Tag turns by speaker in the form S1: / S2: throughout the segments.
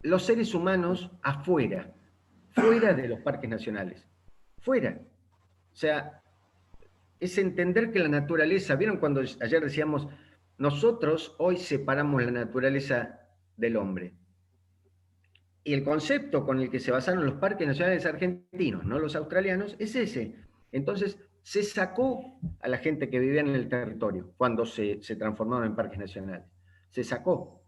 S1: los seres humanos afuera, fuera de los parques nacionales, fuera. O sea, es entender que la naturaleza, ¿vieron cuando ayer decíamos, nosotros hoy separamos la naturaleza del hombre? Y el concepto con el que se basaron los parques nacionales argentinos, no los australianos, es ese. Entonces, se sacó a la gente que vivía en el territorio cuando se transformaron en parques nacionales. Se sacó.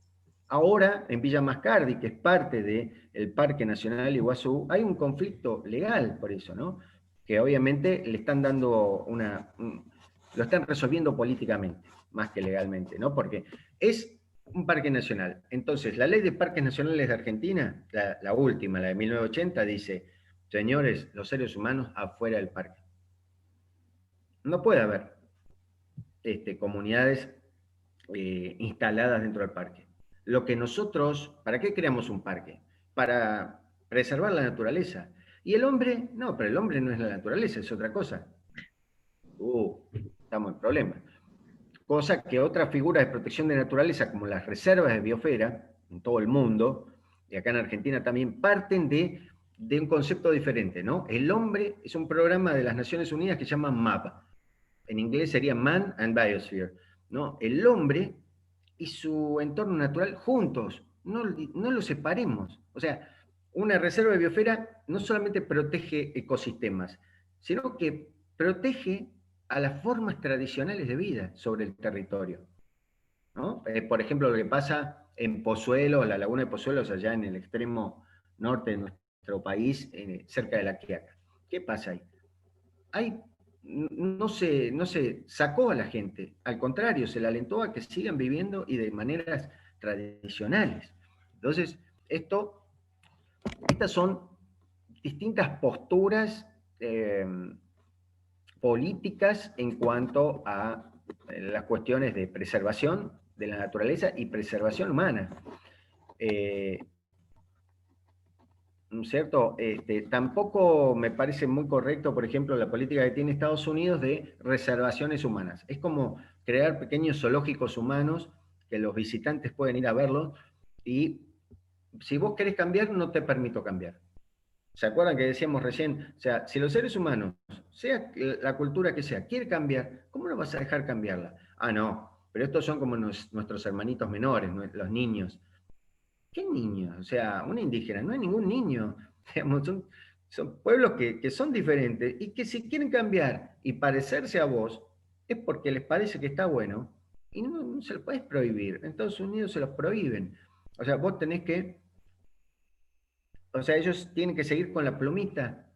S1: Ahora, en Villa Mascardi, que es parte del Parque Nacional Iguazú, hay un conflicto legal por eso, ¿no? Que obviamente le están dando lo están resolviendo políticamente, más que legalmente, ¿no? Porque es un parque nacional. Entonces, la ley de parques nacionales de Argentina, la última, la de 1980, dice, señores, los seres humanos afuera del parque. No puede haber comunidades instaladas dentro del parque. Lo que nosotros, ¿para qué creamos un parque? Para preservar la naturaleza. Y el hombre, no, pero el hombre no es la naturaleza, es otra cosa. Estamos en problemas. Cosa que otras figuras de protección de naturaleza, como las reservas de biosfera, en todo el mundo, y acá en Argentina también, parten de un concepto diferente, ¿no? El hombre es un programa de las Naciones Unidas que se llama MAP. En inglés sería Man and Biosphere, ¿no? El hombre y su entorno natural juntos, no los separemos. O sea, una reserva de biosfera no solamente protege ecosistemas, sino que protege a las formas tradicionales de vida sobre el territorio, ¿no? Por ejemplo, lo que pasa en Pozuelo, la laguna de Pozuelos, allá en el extremo norte de nuestro país, cerca de La Quiaca. ¿Qué pasa ahí? Hay, no se sacó a la gente, al contrario, se la alentó a que sigan viviendo y de maneras tradicionales. Entonces, estas son distintas posturas eh, políticas en cuanto a las cuestiones de preservación de la naturaleza y preservación humana. Eh, ¿Cierto? Tampoco me parece muy correcto, por ejemplo, la política que tiene Estados Unidos de reservaciones humanas. Es como crear pequeños zoológicos humanos que los visitantes pueden ir a verlos y si vos querés cambiar, no te permito cambiar. ¿Se acuerdan que decíamos recién? O sea, si los seres humanos, sea la cultura que sea, quiere cambiar, ¿cómo no vas a dejar cambiarla? Ah, no, pero estos son como nuestros hermanitos menores, los niños. ¿Qué niño? O sea, un indígena, no hay ningún niño. Digamos, son pueblos que son diferentes y que si quieren cambiar y parecerse a vos, es porque les parece que está bueno y no se lo puedes prohibir. En Estados Unidos se los prohíben. O sea, vos tenés que, o sea, ellos tienen que seguir con la plumita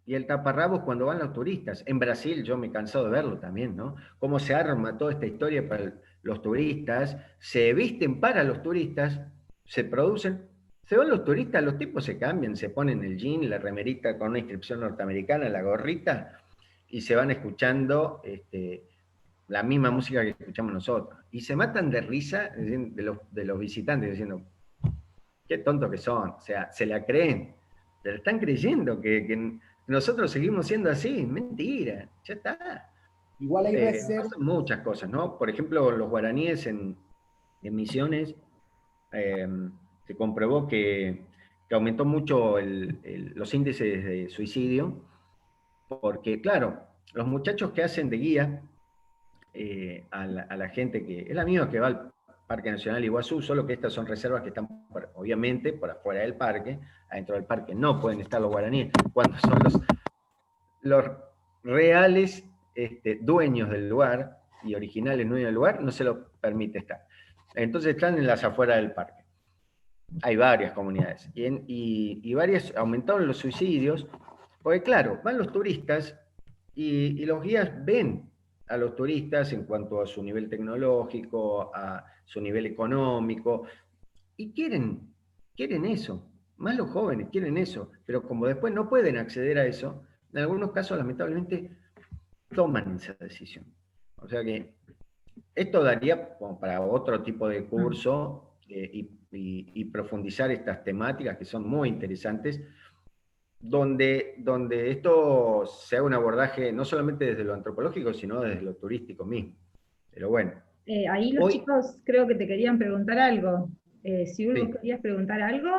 S1: y el taparrabos cuando van los turistas. En Brasil yo me he cansado de verlo también, ¿no? Cómo se arma toda esta historia para los turistas, se visten para los turistas, se producen, se van los turistas, los tipos se cambian, se ponen el jean, la remerita con una inscripción norteamericana, la gorrita, y se van escuchando la misma música que escuchamos nosotros. Y se matan de risa de los visitantes, diciendo, qué tontos que son, o sea, se la creen, se la están creyendo que nosotros seguimos siendo así, mentira, ya está.
S2: Igual hay reservas.
S1: Pasan muchas cosas, ¿no? Por ejemplo, los guaraníes en Misiones, eh, se comprobó que aumentó mucho los índices de suicidio, porque claro, los muchachos que hacen de guía a la gente que es la misma que va al Parque Nacional Iguazú, solo que estas son reservas que están, obviamente, por afuera del parque. Adentro del parque no pueden estar los guaraníes, cuando son los reales dueños del lugar y originales dueños del lugar, no se lo permite estar. Entonces están en las afueras del parque. Hay varias comunidades. Y varias aumentaron los suicidios, porque claro, van los turistas y los guías ven a los turistas en cuanto a su nivel tecnológico, a su nivel económico, y quieren eso. Más los jóvenes quieren eso, pero como después no pueden acceder a eso, en algunos casos lamentablemente toman esa decisión. O sea que esto daría como para otro tipo de curso y profundizar estas temáticas que son muy interesantes, donde esto se haga un abordaje no solamente desde lo antropológico, sino desde lo turístico mismo. Pero bueno,
S3: Ahí los
S1: hoy
S3: chicos creo que te querían preguntar algo.
S2: Si vos
S1: Sí,
S2: querías preguntar algo.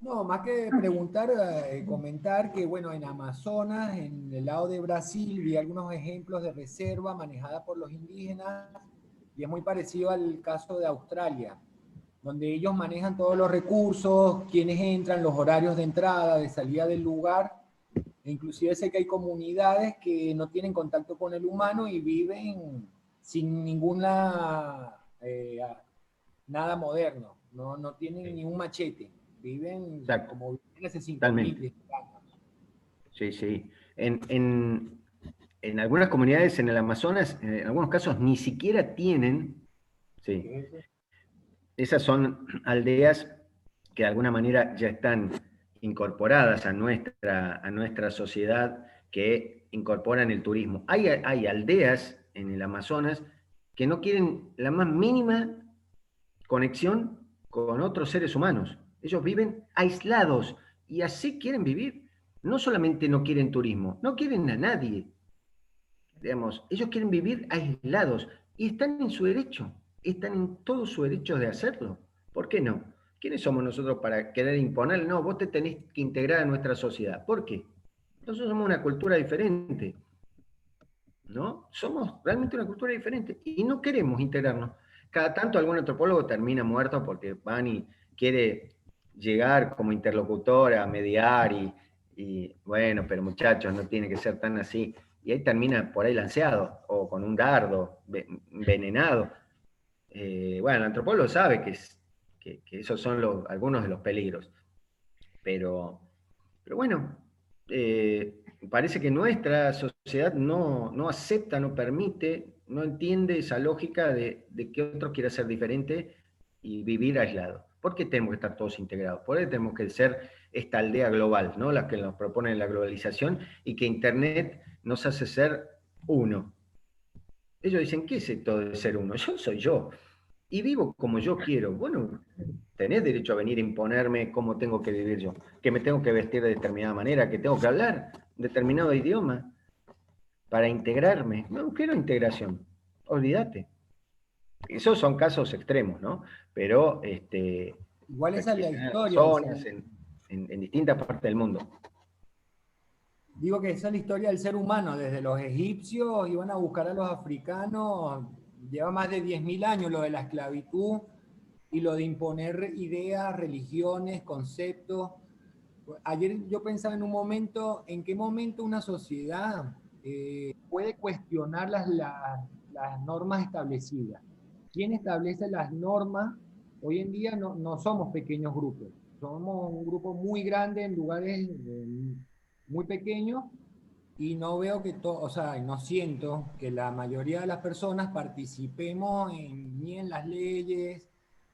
S3: No, más que preguntar, comentar que, bueno, en Amazonas, en el lado de Brasil, vi algunos ejemplos de reserva manejada por los indígenas y es muy parecido al caso de Australia, donde ellos manejan todos los recursos, quiénes entran, los horarios de entrada, de salida del lugar, e inclusive sé que hay comunidades que no tienen contacto con el humano y viven sin ninguna nada moderno, no tienen
S1: sí,
S3: ni un machete, viven
S1: exacto,
S3: como viven hace 5.000
S1: totalmente.
S3: 10.000 años.
S1: Sí, sí. En algunas comunidades en el Amazonas, en algunos casos, ni siquiera tienen, sí,
S3: ¿Qué es eso?
S1: esas son aldeas que de alguna manera ya están incorporadas a nuestra sociedad, que incorporan el turismo. Hay aldeas en el Amazonas que no quieren la más mínima conexión con otros seres humanos. Ellos viven aislados y así quieren vivir. No solamente no quieren turismo, no quieren a nadie. Digamos, ellos quieren vivir aislados y están en su derecho, están en todo su derecho de hacerlo. ¿Por qué no? ¿Quiénes somos nosotros para querer imponer? No, vos te tenés que integrar a nuestra sociedad. ¿Por qué? Nosotros somos una cultura diferente, ¿no? Somos realmente una cultura diferente y no queremos integrarnos. Cada tanto algún antropólogo termina muerto porque van y quiere llegar como interlocutor a mediar y bueno, pero muchachos, no tiene que ser tan así. Y ahí termina por ahí lanceado o con un dardo envenenado. Bueno, el antropólogo sabe que esos son algunos de los peligros, pero, pero bueno, parece que nuestra sociedad no acepta, no permite, no entiende esa lógica de que otro quiera ser diferente y vivir aislado. ¿Por qué tenemos que estar todos integrados? ¿Por qué tenemos que ser esta aldea global, ¿no? La que nos propone la globalización y que Internet nos hace ser uno? Ellos dicen, ¿qué es esto de ser uno? Yo soy yo y vivo como yo quiero. Bueno, tenés derecho a venir a imponerme cómo tengo que vivir yo, que me tengo que vestir de determinada manera, que tengo que hablar determinado idioma para integrarme. No quiero integración, olvídate. Esos son casos extremos, ¿no? Pero
S3: Igual esa es la
S1: existen en
S3: historia
S1: Amazonas, en distintas partes del mundo.
S3: digo que esa es la historia del ser humano, desde los egipcios iban a buscar a los africanos, lleva más de 10.000 años lo de la esclavitud y lo de imponer ideas, religiones, conceptos. Ayer yo pensaba en un momento, ¿en qué momento una sociedad puede cuestionar las normas establecidas? ¿Quién establece las normas? Hoy en día no somos pequeños grupos, somos un grupo muy grande en lugares muy pequeños y no veo que todo, o sea, no siento que la mayoría de las personas participemos ni en las leyes,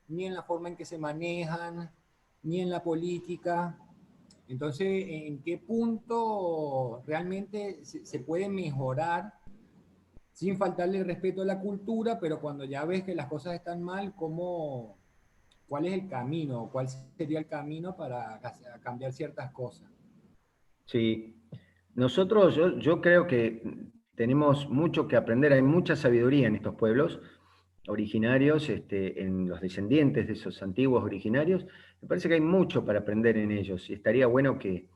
S3: ni en la forma en que se manejan, ni en la política. Entonces, ¿en qué punto realmente se puede mejorar sin faltarle el respeto a la cultura, pero cuando ya ves que las cosas están mal, cuál es el camino? ¿Cuál sería el camino para cambiar ciertas cosas?
S1: Sí, nosotros, yo creo que tenemos mucho que aprender, hay mucha sabiduría en estos pueblos originarios, en los descendientes de esos antiguos originarios. Me parece que hay mucho para aprender en ellos y estaría bueno que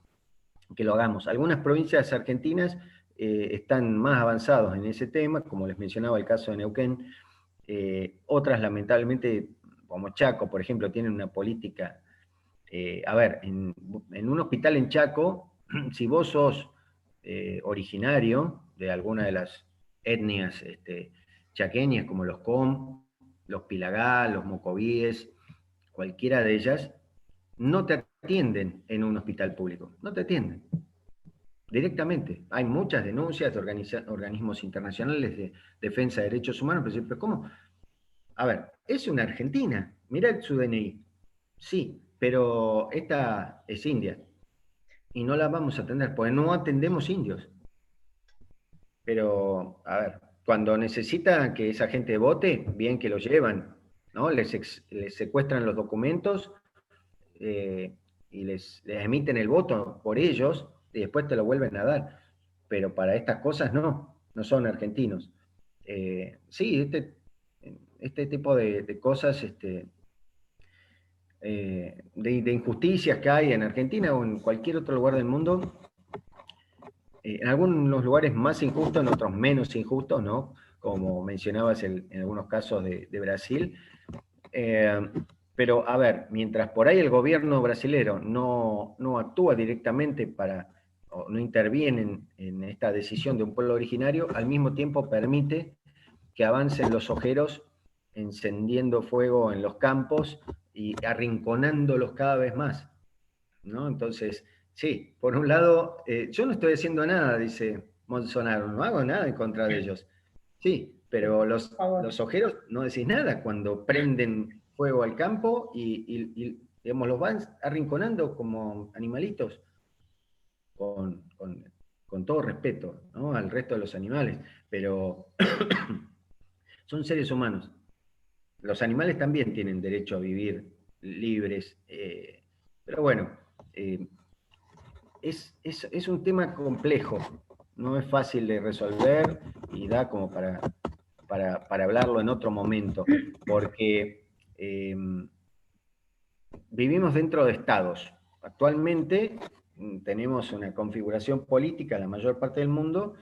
S1: lo hagamos. Algunas provincias argentinas están más avanzados en ese tema, como les mencionaba el caso de Neuquén. Otras, lamentablemente, como Chaco, por ejemplo, tienen una política. A ver, en un hospital en Chaco, si vos sos originario de alguna de las etnias chaqueñas, como los Com, los Pilagá, los Mocovíes, cualquiera de ellas, no te atienden en un hospital público, no te atienden directamente. Hay muchas denuncias de organismos internacionales de defensa de derechos humanos, pero ¿cómo? A ver, es una argentina, mira su DNI. Sí, pero esta es india y no la vamos a atender, porque no atendemos indios. Pero, a ver, cuando necesitan que esa gente vote, bien que lo llevan, ¿no? Les secuestran los documentos y les emiten el voto por ellos y después te lo vuelven a dar. Pero para estas cosas no son argentinos. Sí, este tipo de cosas, de injusticias que hay en Argentina o en cualquier otro lugar del mundo, en algunos lugares más injustos, en otros menos injustos, ¿no? Como mencionabas en algunos casos de Brasil. Pero, a ver, mientras por ahí el gobierno brasilero no actúa directamente o no interviene en esta decisión de un pueblo originario, al mismo tiempo permite que avancen los ojeros encendiendo fuego en los campos y arrinconándolos cada vez más, ¿no? Entonces, sí, por un lado, yo no estoy haciendo nada, dice Bolsonaro, no hago nada en contra de ellos. Sí, pero los ojeros no decís nada cuando prenden fuego al campo y digamos, los van arrinconando como animalitos, con, con, con todo respeto, ¿no? Al resto de los animales, pero son seres humanos. Los animales también tienen derecho a vivir libres, pero bueno, eh, es un tema complejo, no es fácil de resolver y da como para hablarlo en otro momento, porque vivimos dentro de estados. Actualmente tenemos una configuración política en la mayor parte del mundo.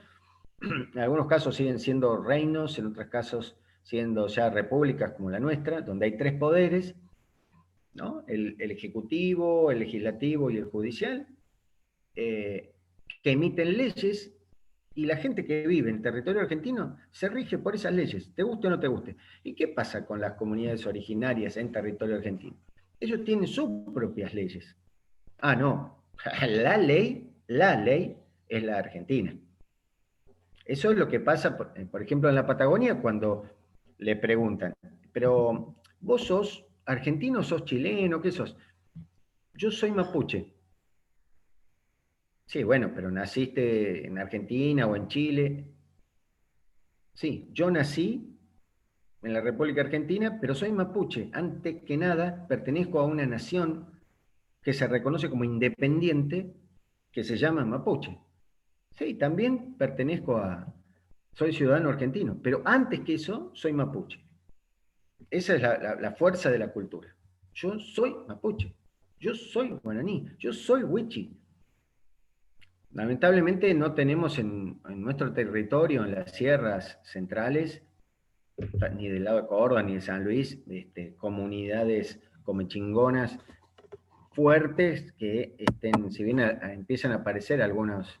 S1: En algunos casos siguen siendo reinos, en otros casos siendo ya repúblicas como la nuestra, donde hay tres poderes, ¿no? El ejecutivo, el legislativo y el judicial, eh, que emiten leyes y la gente que vive en territorio argentino se rige por esas leyes, te guste o no te guste. ¿Y qué pasa con las comunidades originarias en territorio argentino? Ellos tienen sus propias leyes. Ah, no, la ley es la Argentina. Eso es lo que pasa, por ejemplo, en la Patagonia, cuando le preguntan, pero vos sos argentino, sos chileno, ¿qué sos? Yo soy mapuche. Sí, bueno, pero naciste en Argentina o en Chile. Sí, yo nací en la República Argentina, pero soy mapuche. Antes que nada, pertenezco a una nación que se reconoce como independiente, que se llama mapuche. Sí, también soy ciudadano argentino, pero antes que eso, soy mapuche. Esa es la fuerza de la cultura. Yo soy mapuche, yo soy guaraní, yo soy wichi. Lamentablemente no tenemos en nuestro territorio, en las sierras centrales, ni del lado de Córdoba, ni de San Luis, comunidades comechingonas fuertes que si bien empiezan a aparecer algunas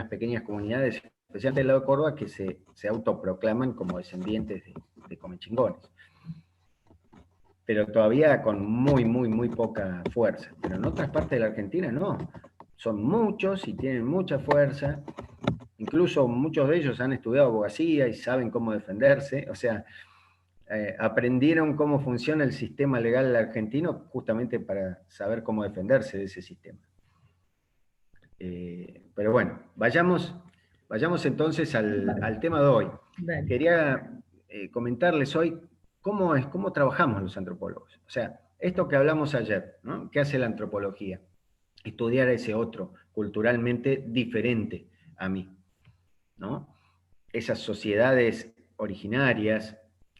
S1: pequeñas comunidades, especialmente del lado de Córdoba, que se autoproclaman como descendientes de comechingones. Pero todavía con muy, muy, muy poca fuerza. Pero en otras partes de la Argentina no. Son muchos y tienen mucha fuerza. Incluso muchos de ellos han estudiado abogacía y saben cómo defenderse. O sea, aprendieron cómo funciona el sistema legal argentino justamente para saber cómo defenderse de ese sistema. Pero bueno, vayamos entonces al tema de hoy.
S2: Dale.
S1: Quería comentarles hoy cómo trabajamos los antropólogos. O sea, esto que hablamos ayer, ¿no? ¿Qué hace la antropología? Estudiar a ese otro, culturalmente diferente a mí, ¿no? Esas sociedades originarias,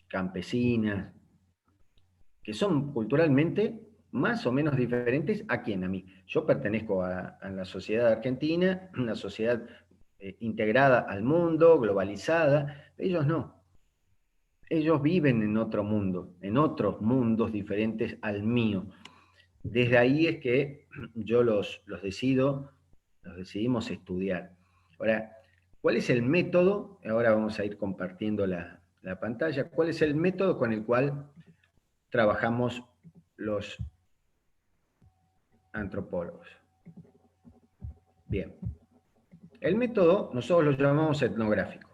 S1: campesinas, que son culturalmente más o menos diferentes a quién, a mí. Yo pertenezco a la sociedad argentina, una sociedad integrada al mundo, globalizada. Ellos no. Ellos viven en otro mundo, en otros mundos diferentes al mío. Desde ahí es que yo los decidimos estudiar. Ahora, ¿cuál es el método? Ahora vamos a ir compartiendo la pantalla. ¿Cuál es el método con el cual trabajamos los antropólogos? Bien. El método nosotros lo llamamos etnográfico.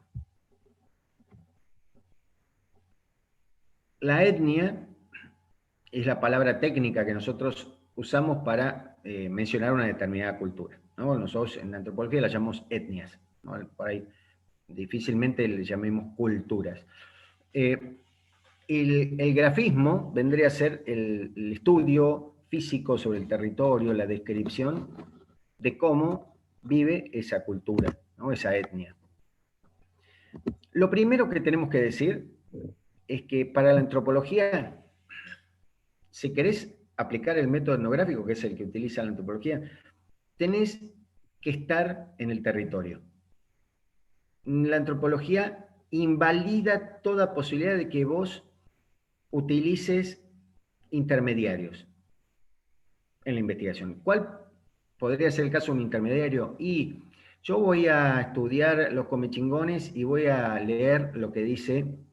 S1: La etnia es la palabra técnica que nosotros usamos para mencionar una determinada cultura, ¿no? Nosotros en la antropología la llamamos etnias, ¿no? Por ahí difícilmente le llamemos culturas. El grafismo vendría a ser el estudio físico sobre el territorio, la descripción de cómo vive esa cultura, ¿no? Esa etnia. Lo primero que tenemos que decir es que para la antropología, si querés aplicar el método etnográfico, que es el que utiliza la antropología, tenés que estar en el territorio. La antropología invalida toda posibilidad de que vos utilices intermediarios en la investigación. ¿Cuál podría ser el caso de un intermediario? Y yo voy a estudiar los comechingones y voy a leer lo que dicen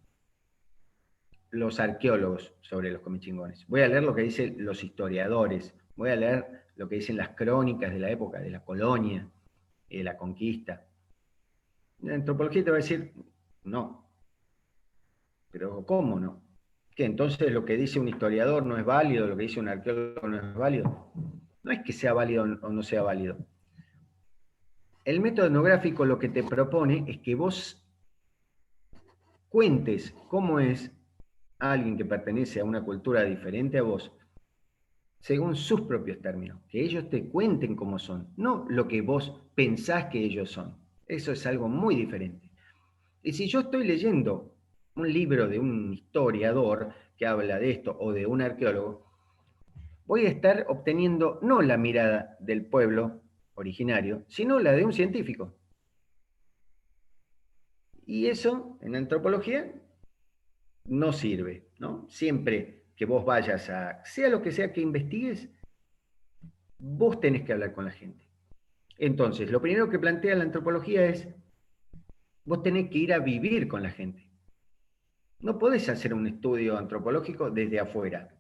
S1: los arqueólogos sobre los comechingones. Voy a leer lo que dicen los historiadores. Voy a leer lo que dicen las crónicas de la época, de la colonia, de la conquista. La antropología te va a decir, no. Pero ¿cómo no? ¿Que entonces lo que dice un historiador no es válido, lo que dice un arqueólogo no es válido? No es que sea válido o no sea válido. El método etnográfico lo que te propone es que vos cuentes cómo es alguien que pertenece a una cultura diferente a vos, según sus propios términos, que ellos te cuenten cómo son, no lo que vos pensás que ellos son. Eso es algo muy diferente. Y si yo estoy leyendo un libro de un historiador que habla de esto o de un arqueólogo, voy a estar obteniendo no la mirada del pueblo originario, sino la de un científico. Y eso, en antropología, no sirve, ¿no? Siempre que vos vayas a, sea lo que sea que investigues, vos tenés que hablar con la gente. Entonces, lo primero que plantea la antropología es, vos tenés que ir a vivir con la gente. No podés hacer un estudio antropológico desde afuera.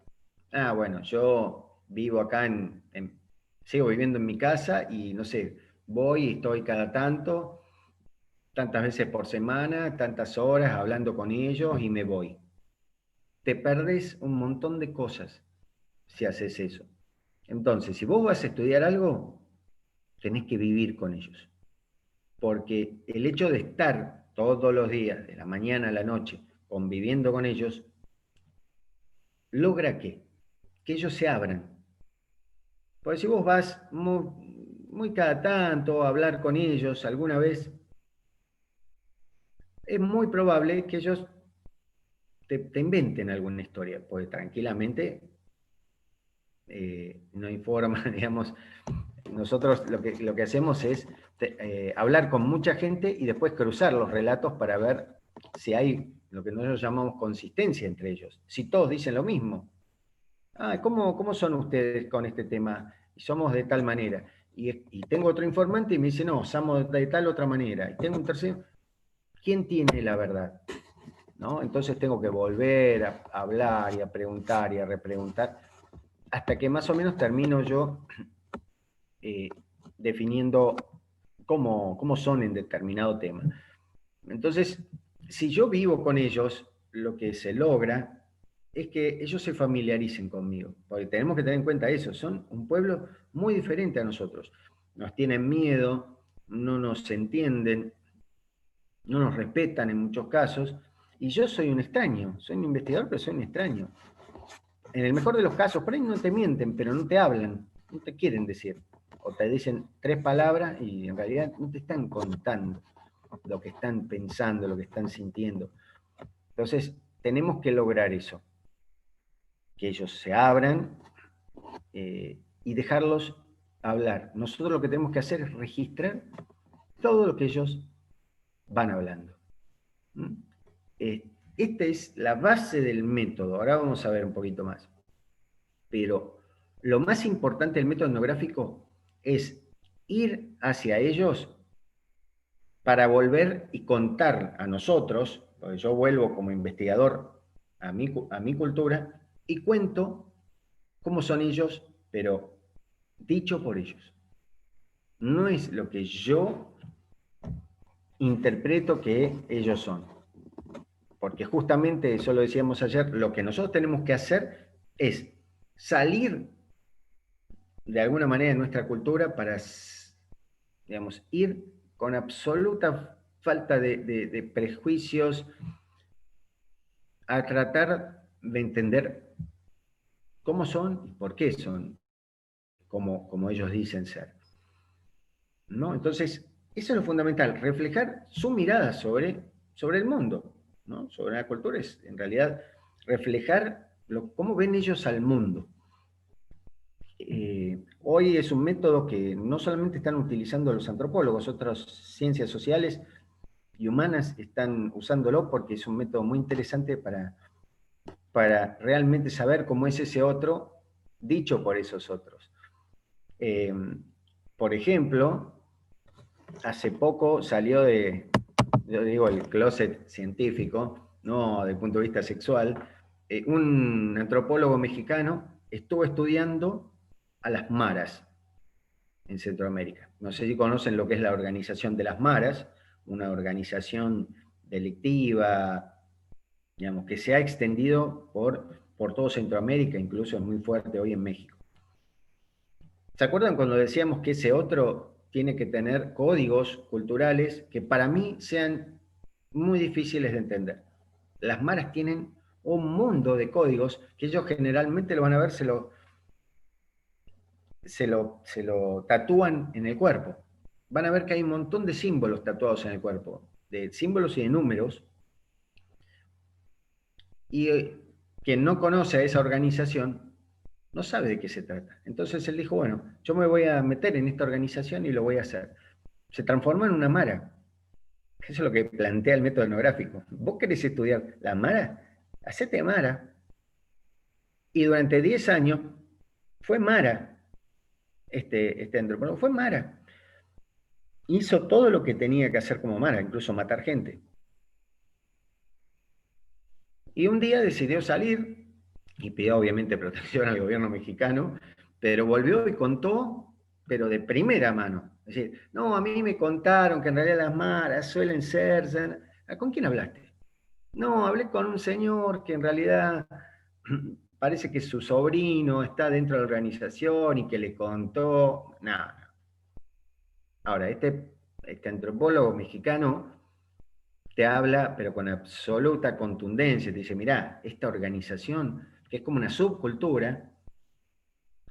S1: Ah, bueno, yo vivo acá sigo viviendo en mi casa y no sé, voy y estoy cada tantas veces por semana, tantas horas hablando con ellos y me voy. Te perdés un montón de cosas si haces eso. Entonces, si vos vas a estudiar algo, tenés que vivir con ellos. Porque el hecho de estar todos los días, de la mañana a la noche, conviviendo con ellos, logra que ellos se abran. Porque si vos vas muy cada tanto a hablar con ellos alguna vez, es muy probable que ellos te inventen alguna historia, porque tranquilamente no hay forma, digamos. Nosotros lo que hacemos es hablar con mucha gente y después cruzar los relatos para ver si hay lo que nosotros llamamos consistencia entre ellos. Si todos dicen lo mismo. Ah, ¿cómo son ustedes con este tema? Y somos de tal manera. Y tengo otro informante y me dice, no, somos de tal otra manera. Y tengo un tercero. ¿Quién tiene la verdad? ¿No? Entonces tengo que volver a hablar y a preguntar y a repreguntar hasta que más o menos termino yo definiendo cómo son en determinado tema. Entonces, si yo vivo con ellos, lo que se logra es que ellos se familiaricen conmigo, porque tenemos que tener en cuenta eso, son un pueblo muy diferente a nosotros. Nos tienen miedo, no nos entienden, no nos respetan en muchos casos, y yo soy un extraño, soy un investigador, pero soy un extraño. En el mejor de los casos, por ahí no te mienten, pero no te hablan, no te quieren decir. O te dicen 3 palabras y en realidad no te están contando lo que están pensando, lo que están sintiendo. Entonces, tenemos que lograr eso, que ellos se abran y dejarlos hablar. Nosotros lo que tenemos que hacer es registrar todo lo que ellos van hablando. ¿Mm? Esta es la base del método. Ahora vamos a ver un poquito más. Pero lo más importante del método etnográfico es ir hacia ellos para volver y contar a nosotros, porque yo vuelvo como investigador a mi cultura y cuento cómo son ellos, pero dicho por ellos. No es lo que yo interpreto que ellos son. Porque justamente, eso lo decíamos ayer, lo que nosotros tenemos que hacer es salir de alguna manera de nuestra cultura para, digamos, ir con absoluta falta de prejuicios a tratar de entender cómo son y por qué son como ellos dicen ser. ¿No? Entonces, eso es lo fundamental, reflejar su mirada sobre el mundo. ¿no? Sobre la cultura es, en realidad, reflejar cómo ven ellos al mundo. Hoy es un método que no solamente están utilizando los antropólogos, otras ciencias sociales y humanas están usándolo porque es un método muy interesante para realmente saber cómo es ese otro dicho por esos otros. Por ejemplo, hace poco salió yo digo, el closet científico, no desde el punto de vista sexual, un antropólogo mexicano estuvo estudiando a las maras en Centroamérica. No sé si conocen lo que es la organización de las maras, una organización delictiva, digamos, que se ha extendido por todo Centroamérica, incluso es muy fuerte hoy en México. ¿Se acuerdan cuando decíamos que ese otro tiene que tener códigos culturales que para mí sean muy difíciles de entender? Las maras tienen un mundo de códigos que ellos generalmente lo van a ver, se lo tatúan en el cuerpo. Van a ver que hay un montón de símbolos tatuados en el cuerpo, de símbolos y de números, y quien no conoce a esa organización no sabe de qué se trata. Entonces él dijo, bueno, yo me voy a meter en esta organización y lo voy a hacer. Se transformó en una mara. Eso es lo que plantea el método etnográfico. ¿Vos querés estudiar la mara? Hacete mara. Y durante 10 años fue mara, este antropólogo, fue mara. Hizo todo lo que tenía que hacer como mara, incluso matar gente. Y un día decidió salir y pidió obviamente protección al gobierno mexicano, pero volvió y contó, pero de primera mano. Es decir, no, a mí me contaron que en realidad las maras suelen ser... ¿Con quién hablaste? No, hablé con un señor que en realidad parece que su sobrino está dentro de la organización y que le contó... Nada. Ahora, este antropólogo mexicano te habla, pero con absoluta contundencia, te dice, mirá, esta organización, que es como una subcultura,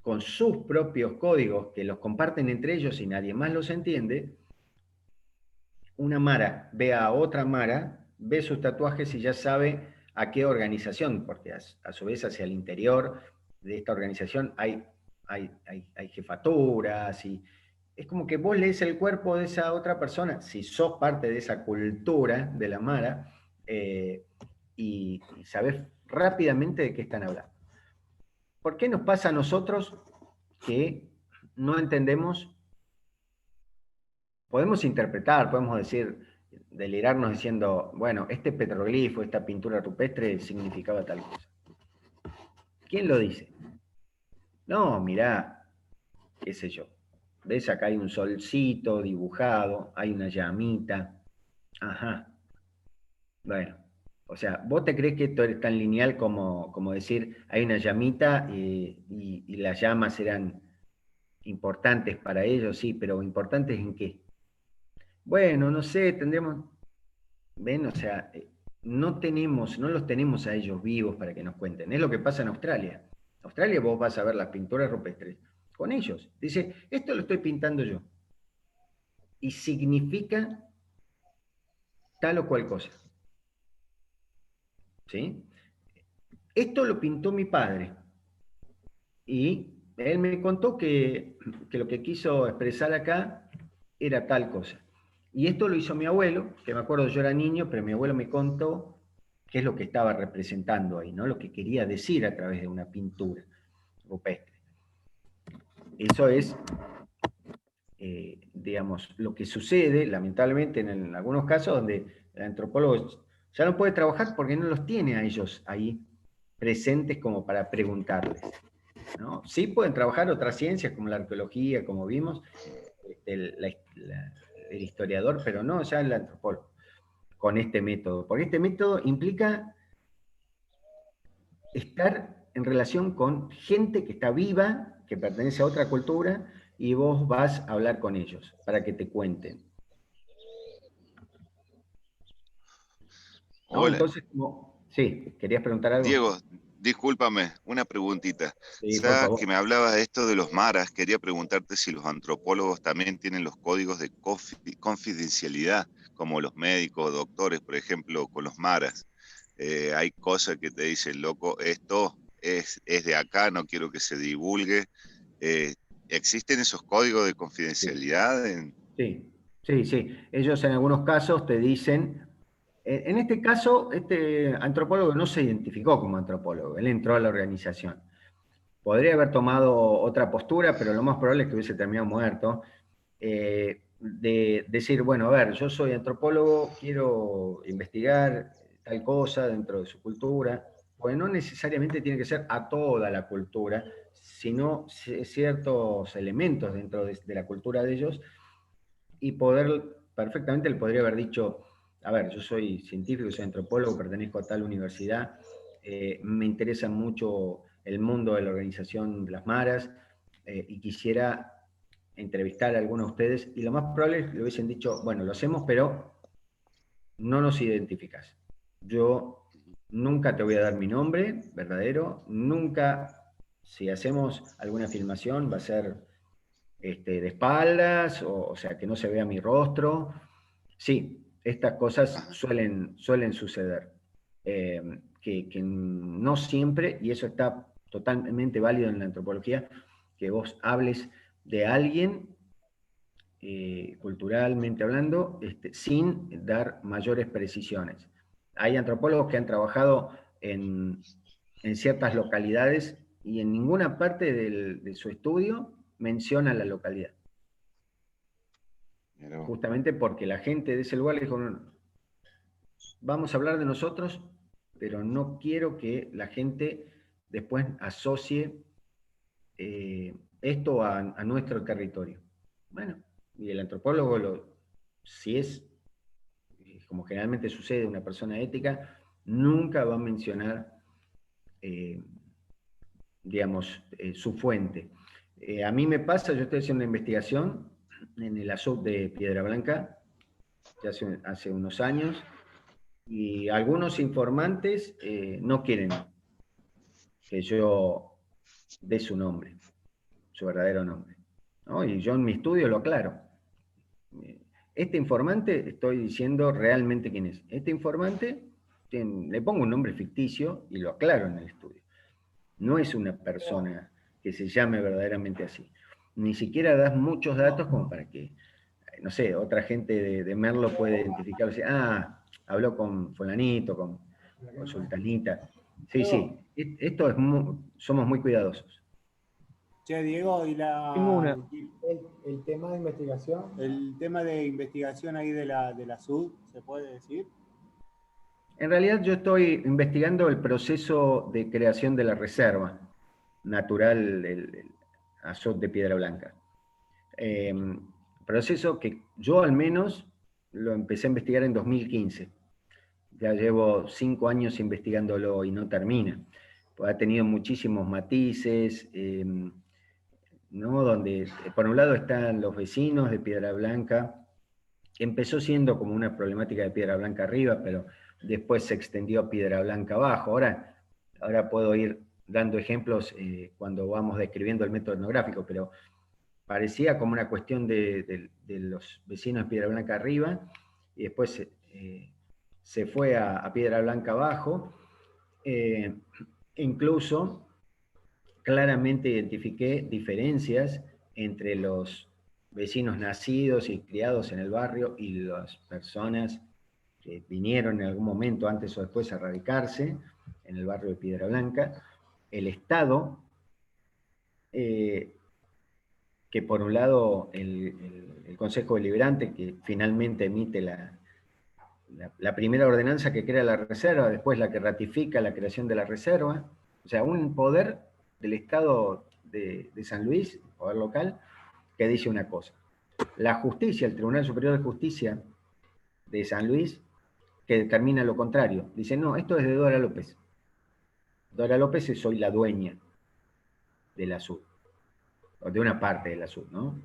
S1: con sus propios códigos que los comparten entre ellos y nadie más los entiende, una mara ve a otra mara, ve sus tatuajes y ya sabe a qué organización, porque a su vez hacia el interior de esta organización hay jefaturas y es como que vos lees el cuerpo de esa otra persona, si sos parte de esa cultura de la mara, y sabés rápidamente de qué están hablando. ¿Por qué nos pasa a nosotros que no entendemos? Podemos interpretar, podemos decir, delirarnos diciendo, bueno, este petroglifo, esta pintura rupestre significaba tal cosa. ¿Quién lo dice? No, mirá, qué sé yo. ¿Ves? Acá hay un solcito dibujado, hay una llamita. Ajá. Bueno, o sea, ¿vos te crees que esto es tan lineal como decir, hay una llamita y las llamas eran importantes para ellos? Sí, pero ¿importantes en qué? Bueno, no sé, tendremos... ¿Ven? O sea, no los tenemos a ellos vivos para que nos cuenten. Es lo que pasa en Australia. En Australia vos vas a ver las pinturas rupestres con ellos. Dice, esto lo estoy pintando yo. Y significa tal o cual cosa. ¿Sí? Esto lo pintó mi padre. Y él me contó que lo que quiso expresar acá era tal cosa. Y esto lo hizo mi abuelo, que me acuerdo yo era niño, pero mi abuelo me contó qué es lo que estaba representando ahí, ¿no? Lo que quería decir a través de una pintura rupestre. Eso es, digamos, lo que sucede, lamentablemente, en algunos casos donde el antropólogo ya no puede trabajar porque no los tiene a ellos ahí presentes como para preguntarles, ¿no? Sí pueden trabajar otras ciencias como la arqueología, como vimos, el historiador, pero no ya el antropólogo, con este método. Porque este método implica estar en relación con gente que está viva, que pertenece a otra cultura, y vos vas a hablar con ellos para que te cuenten. ¿No?
S2: Hola,
S1: Entonces, sí, ¿querías preguntar algo?
S2: Diego, discúlpame, una preguntita.
S1: Sí, por
S2: Ya
S1: favor.
S2: que me hablabas de esto de los maras, quería preguntarte si los antropólogos también tienen los códigos de confidencialidad, como los médicos, doctores, por ejemplo, con los maras. Hay cosas que te dicen, loco, esto es de acá, no quiero que se divulgue. ¿Existen esos códigos de
S1: Sí,
S2: confidencialidad?
S1: sí, sí, sí. Ellos en algunos casos te dicen, en este caso, este antropólogo no se identificó como antropólogo, él entró a la organización. Podría haber tomado otra postura, pero lo más probable es que hubiese terminado muerto. De decir, bueno, a ver, yo soy antropólogo, quiero investigar tal cosa dentro de su cultura, pues no necesariamente tiene que ser a toda la cultura, sino ciertos elementos dentro de la cultura de ellos, y poder, perfectamente le podría haber dicho, a ver, yo soy científico, soy antropólogo, pertenezco a tal universidad, me interesa mucho el mundo de la organización de las maras, y quisiera entrevistar a algunos de ustedes, y lo más probable es que le hubiesen dicho, bueno, lo hacemos, pero no nos identificas. Yo nunca te voy a dar mi nombre verdadero, nunca, si hacemos alguna filmación, va a ser de espaldas, o sea, que no se vea mi rostro. Sí, estas cosas
S2: Ajá.
S1: suelen suceder. Que no siempre, y eso está totalmente válido en la antropología, que vos hables de alguien, culturalmente hablando, sin dar mayores precisiones. Hay antropólogos que han trabajado en ciertas localidades y en ninguna parte de su estudio menciona la localidad.
S2: Mira vos.
S1: Justamente porque la gente de ese lugar le dijo, no, no, vamos a hablar de nosotros, pero no quiero que la gente después asocie esto a nuestro territorio. Bueno, y el antropólogo, si es, como generalmente sucede, una persona ética, nunca va a mencionar, eh, digamos, su fuente. A mí me pasa, yo estoy haciendo una investigación en el azud de Piedra Blanca, ya hace unos años, y algunos informantes no quieren que yo dé su nombre, su verdadero nombre, ¿no? Y yo en mi estudio lo aclaro. Este informante, estoy diciendo realmente quién es. Este informante, le pongo un nombre ficticio y lo aclaro en el estudio. No es una persona que se llame verdaderamente así. Ni siquiera das muchos datos como para que, no sé, otra gente de Merlo puede identificarlo y decir, ah, habló con fulanito, con sultanita. Sí, sí, esto es somos muy cuidadosos.
S3: Che, Diego, y
S4: Tengo una.
S3: el tema de investigación. El tema de investigación ahí de la SUD, ¿se puede decir?
S1: En realidad yo estoy investigando el proceso de creación de la reserva natural del azot de Piedra Blanca. Proceso que yo al menos lo empecé a investigar en 2015. Ya llevo 5 años investigándolo y no termina. Pues ha tenido muchísimos matices, ¿no? Donde por un lado están los vecinos de Piedra Blanca, que empezó siendo como una problemática de Piedra Blanca arriba, pero después se extendió a Piedra Blanca abajo. Ahora puedo ir dando ejemplos cuando vamos describiendo el método etnográfico, pero parecía como una cuestión de los vecinos de Piedra Blanca arriba, y después se fue a Piedra Blanca abajo. Incluso claramente identifiqué diferencias entre los vecinos nacidos y criados en el barrio y las personas que vinieron en algún momento antes o después a radicarse en el barrio de Piedra Blanca. El Estado, que por un lado el Consejo Deliberante, que finalmente emite la primera ordenanza que crea la reserva, después la que ratifica la creación de la reserva, o sea, un poder del Estado de San Luis, poder local, que dice una cosa. La justicia, el Tribunal Superior de Justicia de San Luis, que determina lo contrario. Dice, no, esto es de Dora López. Dora López es hoy la dueña del azul, o de una parte del azul, ¿no?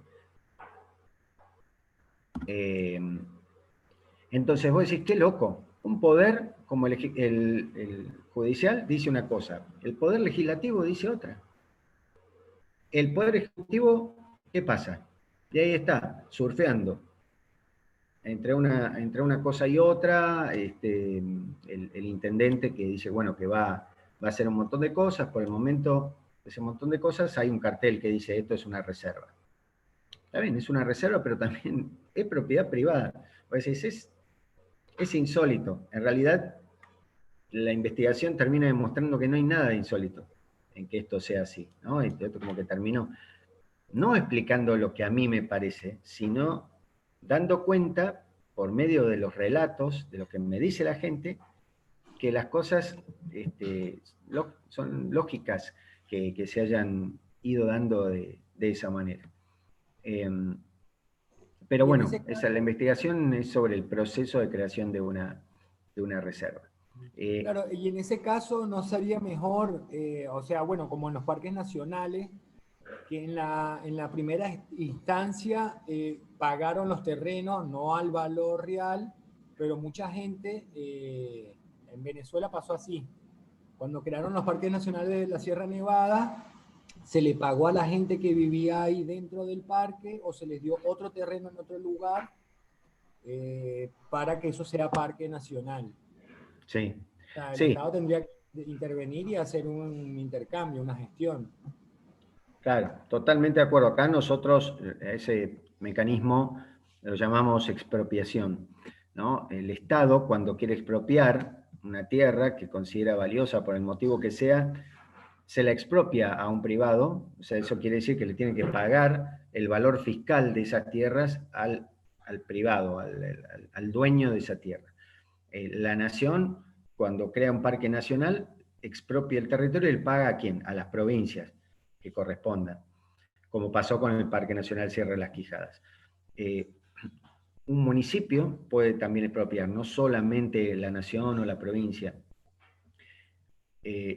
S1: Entonces vos decís, qué loco. Un poder como el judicial dice una cosa, el poder legislativo dice otra. El poder ejecutivo, ¿qué pasa? Y ahí está, surfeando entre una cosa y otra, el intendente que dice, bueno, que va a hacer un montón de cosas, por el momento, ese montón de cosas, hay un cartel que dice, esto es una reserva. Está bien, es una reserva, pero también es propiedad privada. Pues es insólito. En realidad, la investigación termina demostrando que no hay nada de insólito en que esto sea así, ¿no? Y esto como que terminó, no explicando lo que a mí me parece, sino dando cuenta, por medio de los relatos, de lo que me dice la gente, que las cosas son lógicas que se hayan ido dando de esa manera. Pero
S3: Y en
S1: bueno,
S3: ese caso,
S1: la investigación es sobre el proceso de creación de una reserva.
S3: claro, y en ese caso no sería mejor, o sea, bueno, como en los parques nacionales, que en la primera instancia pagaron los terrenos, no al valor real, pero mucha gente en Venezuela pasó así. Cuando crearon los parques nacionales de la Sierra Nevada, se le pagó a la gente que vivía ahí dentro del parque o se les dio otro terreno en otro lugar para que eso sea parque nacional.
S1: Sí,
S3: O sea, el
S1: sí,
S3: Estado tendría que intervenir y hacer un intercambio, una gestión.
S1: claro, totalmente de acuerdo. Acá nosotros ese mecanismo lo llamamos expropiación, ¿no? El Estado, cuando quiere expropiar una tierra que considera valiosa por el motivo que sea, se la expropia a un privado, o sea, eso quiere decir que le tiene que pagar el valor fiscal de esas tierras al privado, al dueño de esa tierra. La nación, cuando crea un parque nacional, expropia el territorio y le paga a quién? A las provincias que correspondan, como pasó con el Parque Nacional Sierra de las Quijadas. Un municipio puede también expropiar, no solamente la nación o la provincia.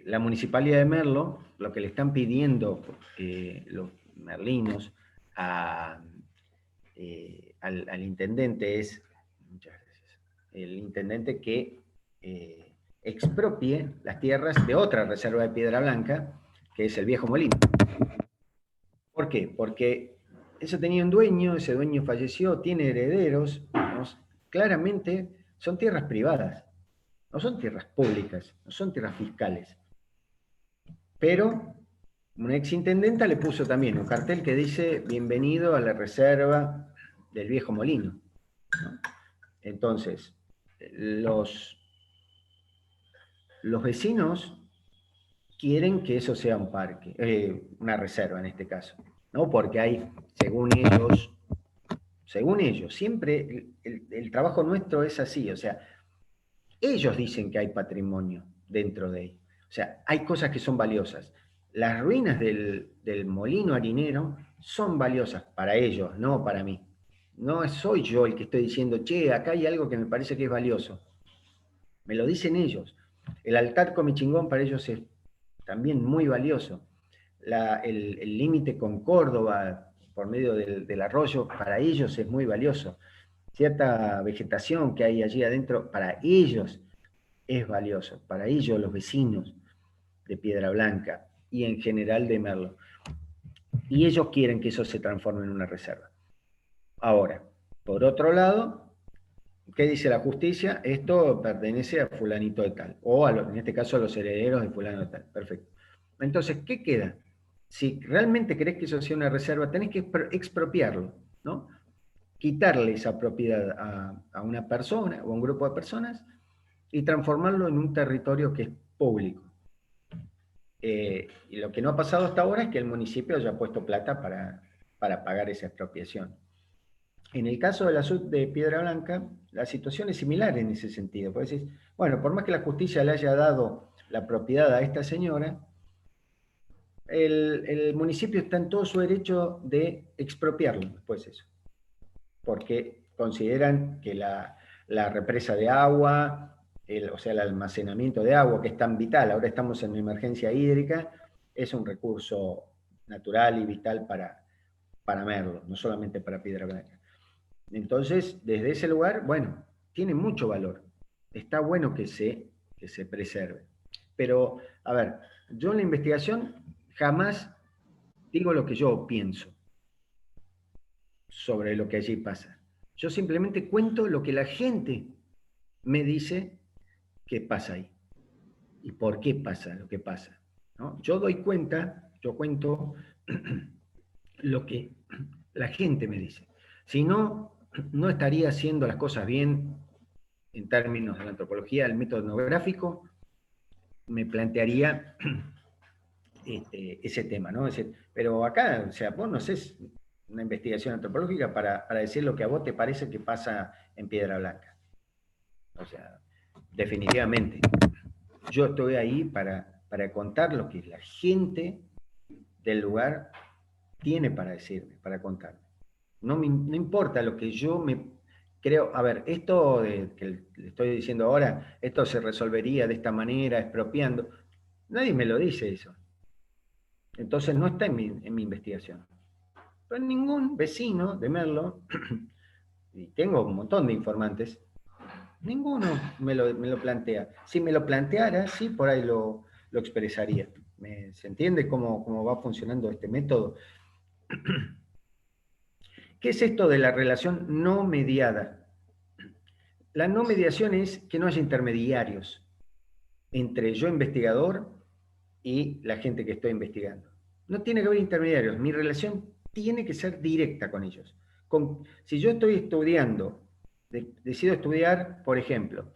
S1: La Municipalidad de Merlo, lo que le están pidiendo los merlinos al intendente es, muchas gracias, el intendente que expropie las tierras de otra reserva de Piedra Blanca, que es el Viejo Molino. ¿Por qué? Porque eso tenía un dueño, ese dueño falleció, tiene herederos, ¿no? Claramente son tierras privadas, no son tierras públicas, no son tierras fiscales. Pero una exintendenta le puso también un cartel que dice bienvenido a la reserva del Viejo Molino, ¿no? Entonces, los vecinos quieren que eso sea un parque, una reserva en este caso, ¿no? Porque hay, según ellos, siempre el trabajo nuestro es así, o sea, ellos dicen que hay patrimonio dentro de él, o sea, hay cosas que son valiosas. Las ruinas del molino harinero son valiosas para ellos, no para mí. No soy yo el que estoy diciendo, che, acá hay algo que me parece que es valioso. Me lo dicen ellos. El altar Comichingón para ellos es también muy valioso. El límite con Córdoba, por medio del arroyo, para ellos es muy valioso. Cierta vegetación que hay allí adentro, para ellos es valioso. Para ellos, los vecinos de Piedra Blanca y en general de Merlo. Y ellos quieren que eso se transforme en una reserva. Ahora, por otro lado, ¿qué dice la justicia? Esto pertenece a fulanito de tal, o en este caso a los herederos de fulano de tal. Perfecto. Entonces, ¿qué queda? Si realmente querés que eso sea una reserva, tenés que expropiarlo, ¿no? Quitarle esa propiedad a una persona o a un grupo de personas y transformarlo en un territorio que es público. Y lo que no ha pasado hasta ahora es que el municipio haya puesto plata para pagar esa expropiación. En el caso de la SUD de Piedra Blanca, la situación es similar en ese sentido. Pues decís, bueno, por más que la justicia le haya dado la propiedad a esta señora, el municipio está en todo su derecho de expropiarlo después eso, porque consideran que la represa de agua, o sea, el almacenamiento de agua, que es tan vital, ahora estamos en una emergencia hídrica, es un recurso natural y vital para Merlo, no solamente para Piedra Blanca. Entonces, desde ese lugar, bueno, tiene mucho valor. Está bueno que se preserve. Pero, a ver, yo en la investigación jamás digo lo que yo pienso sobre lo que allí pasa. Yo simplemente cuento lo que la gente me dice que pasa ahí y por qué pasa lo que pasa, ¿no? Yo doy cuenta, yo cuento lo que la gente me dice. Si no, no estaría haciendo las cosas bien en términos de la antropología, del método etnográfico, me plantearía ese tema, ¿no? Pero acá, o sea, vos no haces una investigación antropológica para decir lo que a vos te parece que pasa en Piedra Blanca. O sea, definitivamente. Yo estoy ahí para contar lo que la gente del lugar tiene para decirme, para contarme. No importa lo que yo me creo. A ver, esto que le estoy diciendo ahora, esto se resolvería de esta manera, expropiando. Nadie me lo dice eso. Entonces no está en mi investigación. Pero ningún vecino de Merlo, y tengo un montón de informantes, ninguno me lo plantea. Si me lo planteara, sí, por ahí lo expresaría. ¿Se entiende cómo va funcionando este método? ¿Qué es esto de la relación no mediada? La no mediación es que no haya intermediarios entre yo investigador y la gente que estoy investigando. No tiene que haber intermediarios. Mi relación tiene que ser directa con ellos. Si yo estoy estudiando, decido estudiar, por ejemplo,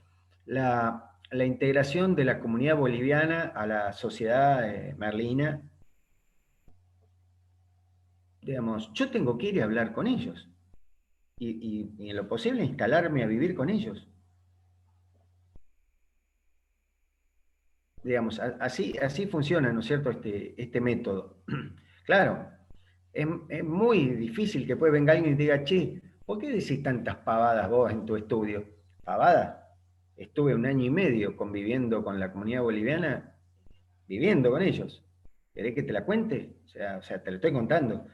S1: la integración de la comunidad boliviana a la sociedad merlina, digamos, yo tengo que ir a hablar con ellos y en lo posible instalarme a vivir con ellos. Digamos, así funciona, ¿no es cierto?, este método. Claro, es muy difícil que pueda venga alguien y te diga, che, ¿por qué decís tantas pavadas vos en tu estudio? ¿Pavadas? Estuve 1 año y medio conviviendo con la comunidad boliviana, viviendo con ellos. ¿Querés que te la cuente? O sea, te lo estoy contando.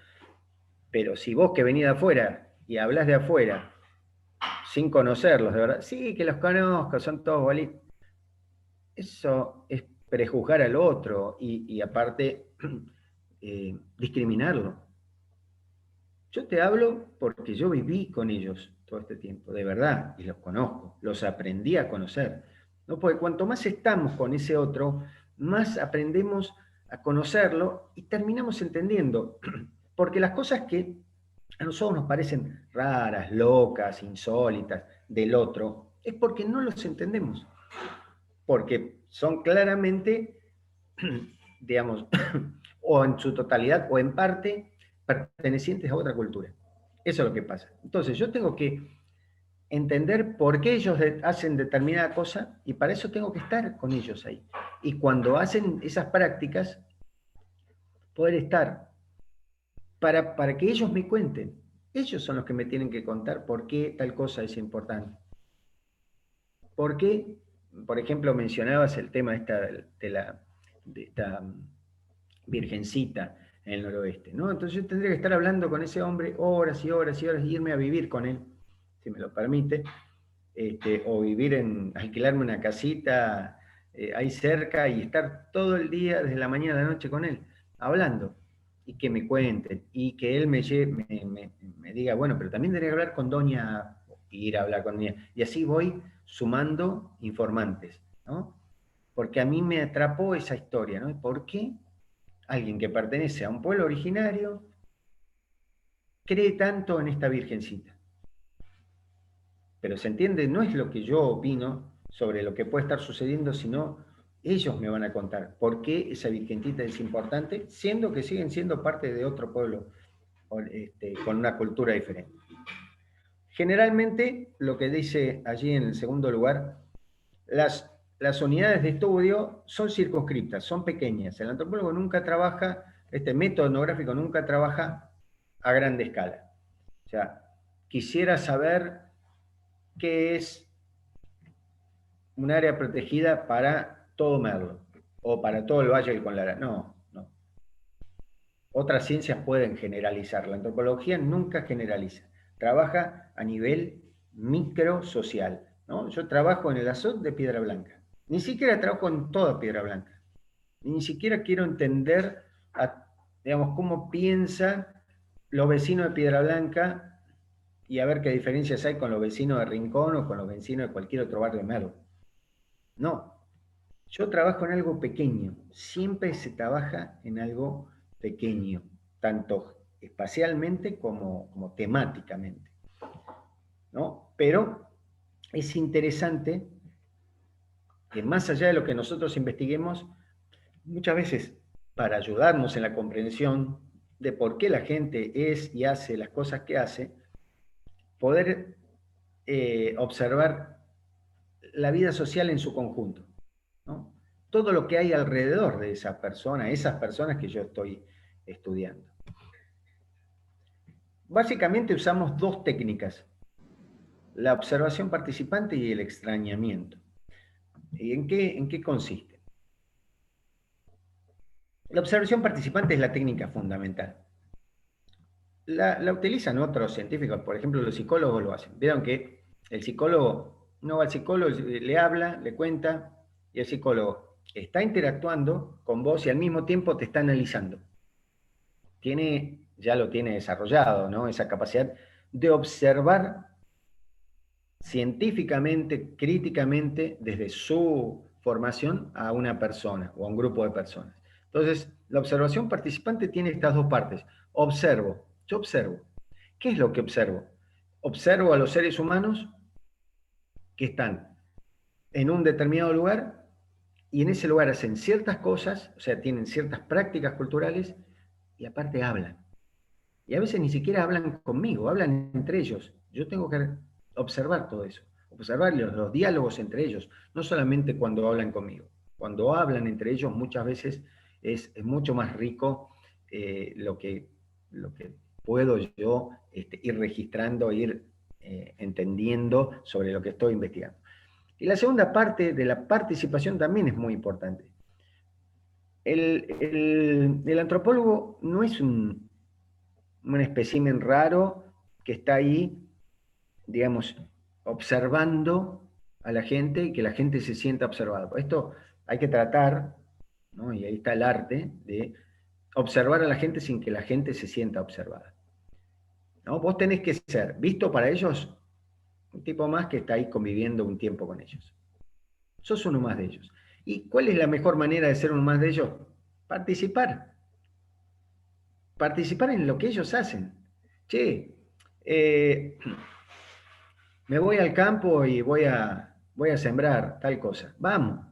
S1: Pero si vos que venís de afuera y hablás de afuera, sin conocerlos, de verdad, sí, que los conozco, son todos bolivianos. Eso es prejuzgar al otro y aparte discriminarlo. Yo te hablo porque yo viví con ellos todo este tiempo, de verdad, y los conozco, los aprendí a conocer, ¿no? Porque cuanto más estamos con ese otro, más aprendemos a conocerlo y terminamos entendiendo, porque las cosas que a nosotros nos parecen raras, locas, insólitas del otro, es porque no los entendemos, porque son claramente, digamos, o en su totalidad o en parte, pertenecientes a otra cultura. Eso es lo que pasa. Entonces yo tengo que entender por qué ellos hacen determinada cosa y para eso tengo que estar con ellos ahí. Y cuando hacen esas prácticas, poder estar para que ellos me cuenten. Ellos son los que me tienen que contar por qué tal cosa es importante. ¿Por qué? Por ejemplo, mencionabas el tema de esta virgencita en el noroeste, ¿no? Entonces yo tendría que estar hablando con ese hombre horas y horas y horas y irme a vivir con él, si me lo permite, o alquilarme una casita ahí cerca y estar todo el día, desde la mañana a la noche con él, hablando, y que me cuenten, y que él me diga, bueno, pero también tendría que hablar con doña, ir a hablar con doña, y así voy sumando informantes, ¿no? Porque a mí me atrapó esa historia, ¿no? ¿Por qué alguien que pertenece a un pueblo originario cree tanto en esta virgencita? Pero se entiende, no es lo que yo opino sobre lo que puede estar sucediendo, sino ellos me van a contar por qué esa virgencita es importante, siendo que siguen siendo parte de otro pueblo con una cultura diferente. Generalmente, lo que dice allí en el segundo lugar, las unidades de estudio son circunscriptas, son pequeñas. El antropólogo nunca trabaja, este método etnográfico nunca trabaja a grande escala. O sea, quisiera saber qué es un área protegida para todo Merlo o para todo el Valle del Conlara. No. Otras ciencias pueden generalizar. La antropología nunca generaliza. Trabaja a nivel microsocial, ¿no? Yo trabajo en el azot de Piedra Blanca. Ni siquiera trabajo en toda Piedra Blanca. Ni siquiera quiero entender, digamos, cómo piensan los vecinos de Piedra Blanca y a ver qué diferencias hay con los vecinos de Rincón o con los vecinos de cualquier otro barrio de Merlo. No, yo trabajo en algo pequeño, siempre se trabaja en algo pequeño, tanto espacialmente como temáticamente, ¿no? Pero es interesante que más allá de lo que nosotros investiguemos, muchas veces para ayudarnos en la comprensión de por qué la gente es y hace las cosas que hace, poder observar la vida social en su conjunto, ¿no? Todo lo que hay alrededor de esa persona, esas personas que yo estoy estudiando. Básicamente usamos dos técnicas, la observación participante y el extrañamiento. ¿Y en qué consiste? La observación participante es la técnica fundamental. La utilizan otros científicos, por ejemplo, los psicólogos lo hacen. Vieron que el psicólogo no va al psicólogo, le habla, le cuenta, y el psicólogo está interactuando con vos y al mismo tiempo te está analizando. Ya lo tiene desarrollado, ¿no? Esa capacidad de observar científicamente, críticamente, desde su formación a una persona o a un grupo de personas. Entonces, la observación participante tiene estas dos partes. Observo, yo observo. ¿Qué es lo que observo? Observo a los seres humanos que están en un determinado lugar y en ese lugar hacen ciertas cosas, o sea, tienen ciertas prácticas culturales y aparte hablan. Y a veces ni siquiera hablan conmigo, hablan entre ellos. Yo tengo que observar todo eso, observar los diálogos entre ellos, no solamente cuando hablan conmigo. Cuando hablan entre ellos muchas veces es mucho más rico lo que puedo yo ir registrando, ir entendiendo sobre lo que estoy investigando. Y la segunda parte de la participación también es muy importante. El antropólogo no es un espécimen raro que está ahí, digamos, observando a la gente y que la gente se sienta observada. Esto hay que tratar, ¿no? Y ahí está el arte de observar a la gente sin que la gente se sienta observada, ¿no? Vos tenés que ser visto para ellos un tipo más que está ahí conviviendo un tiempo con ellos. Sos uno más de ellos. ¿Y cuál es la mejor manera de ser uno más de ellos? Participar. Participar en lo que ellos hacen. Che, me voy al campo y voy a sembrar tal cosa. Vamos.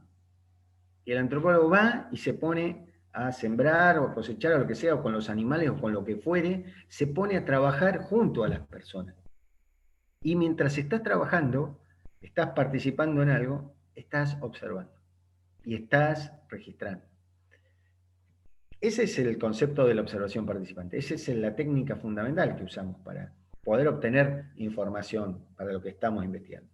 S1: Y el antropólogo va y se pone a sembrar o a cosechar o lo que sea, o con los animales o con lo que fuere, se pone a trabajar junto a las personas. Y mientras estás trabajando, estás participando en algo, estás observando y estás registrando. Ese es el concepto de la observación participante. Esa es la técnica fundamental que usamos para poder obtener información para lo que estamos investigando.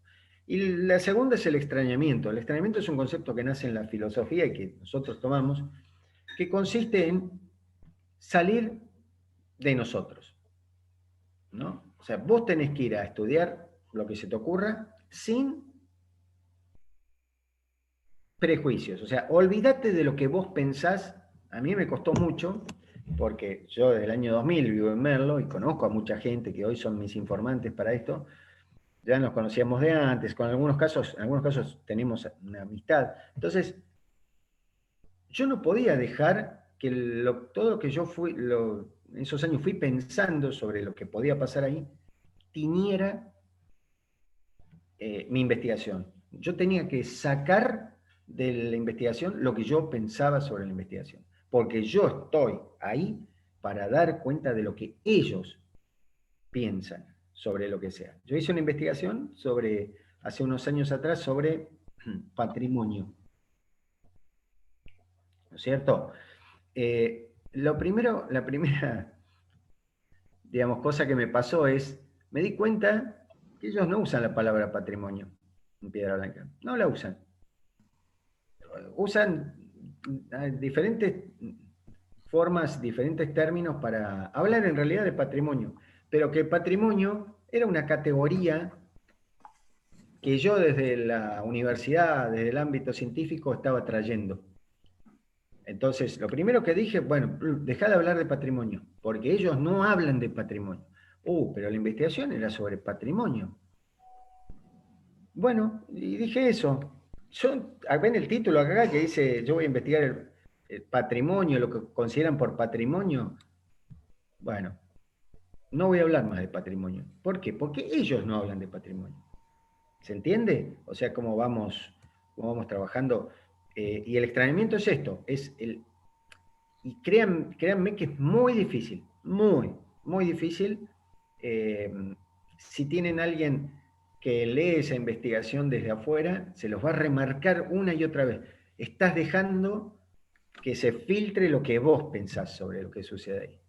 S1: Y la segunda es el extrañamiento. El extrañamiento es un concepto que nace en la filosofía y que nosotros tomamos, que consiste en salir de nosotros, ¿no? O sea, vos tenés que ir a estudiar lo que se te ocurra sin prejuicios. O sea, olvídate de lo que vos pensás. A mí me costó mucho, porque yo desde el año 2000 vivo en Merlo y conozco a mucha gente que hoy son mis informantes para esto. Ya nos conocíamos de antes, en algunos casos tenemos una amistad. Entonces, yo no podía dejar que todo lo que yo en esos años fui pensando sobre lo que podía pasar ahí, tiñera mi investigación. Yo tenía que sacar de la investigación lo que yo pensaba sobre la investigación, porque yo estoy ahí para dar cuenta de lo que ellos piensan sobre lo que sea. Yo hice una investigación hace unos años atrás, sobre patrimonio, ¿no es cierto? La primera, digamos, cosa que me pasó es, me di cuenta que ellos no usan la palabra patrimonio en Piedra Blanca, no la usan. Usan diferentes formas, diferentes términos para hablar en realidad de patrimonio, pero que patrimonio era una categoría que yo desde la universidad, desde el ámbito científico, estaba trayendo. Entonces, lo primero que dije, bueno, dejá de hablar de patrimonio, porque ellos no hablan de patrimonio. Pero la investigación era sobre patrimonio. Bueno, y dije eso. Ven el título acá que dice, yo voy a investigar el patrimonio, lo que consideran por patrimonio. Bueno, no voy a hablar más de patrimonio. ¿Por qué? Porque ellos no hablan de patrimonio. ¿Se entiende? O sea, cómo vamos trabajando. Y el extrañamiento es esto, y créanme que es muy difícil, muy difícil. eh, si tienen alguien que lee esa investigación desde afuera, se los va a remarcar una y otra vez. Estás dejando que se filtre lo que vos pensás sobre lo que sucede ahí.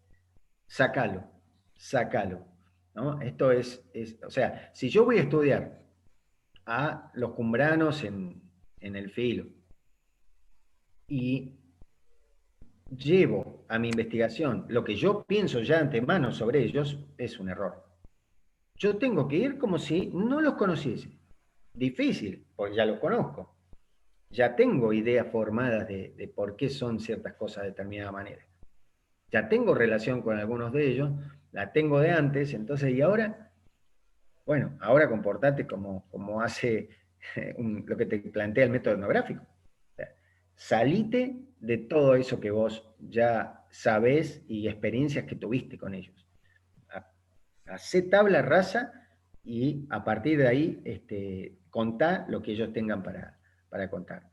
S1: Sácalo, sácalo. ¿No? Esto o sea, si yo voy a estudiar a los cumbranos en el filo y llevo a mi investigación lo que yo pienso ya de antemano sobre ellos, es un error. Yo tengo que ir como si no los conociese. Difícil, porque ya los conozco. Ya tengo ideas formadas de por qué son ciertas cosas de determinada manera. Ya tengo relación con algunos de ellos, la tengo de antes, entonces, ¿y ahora? Bueno, ahora comportate como hace lo que te plantea el método etnográfico. O sea, salite de todo eso que vos ya sabés y experiencias que tuviste con ellos. Hacé tabla rasa y a partir de ahí contá lo que ellos tengan para contar.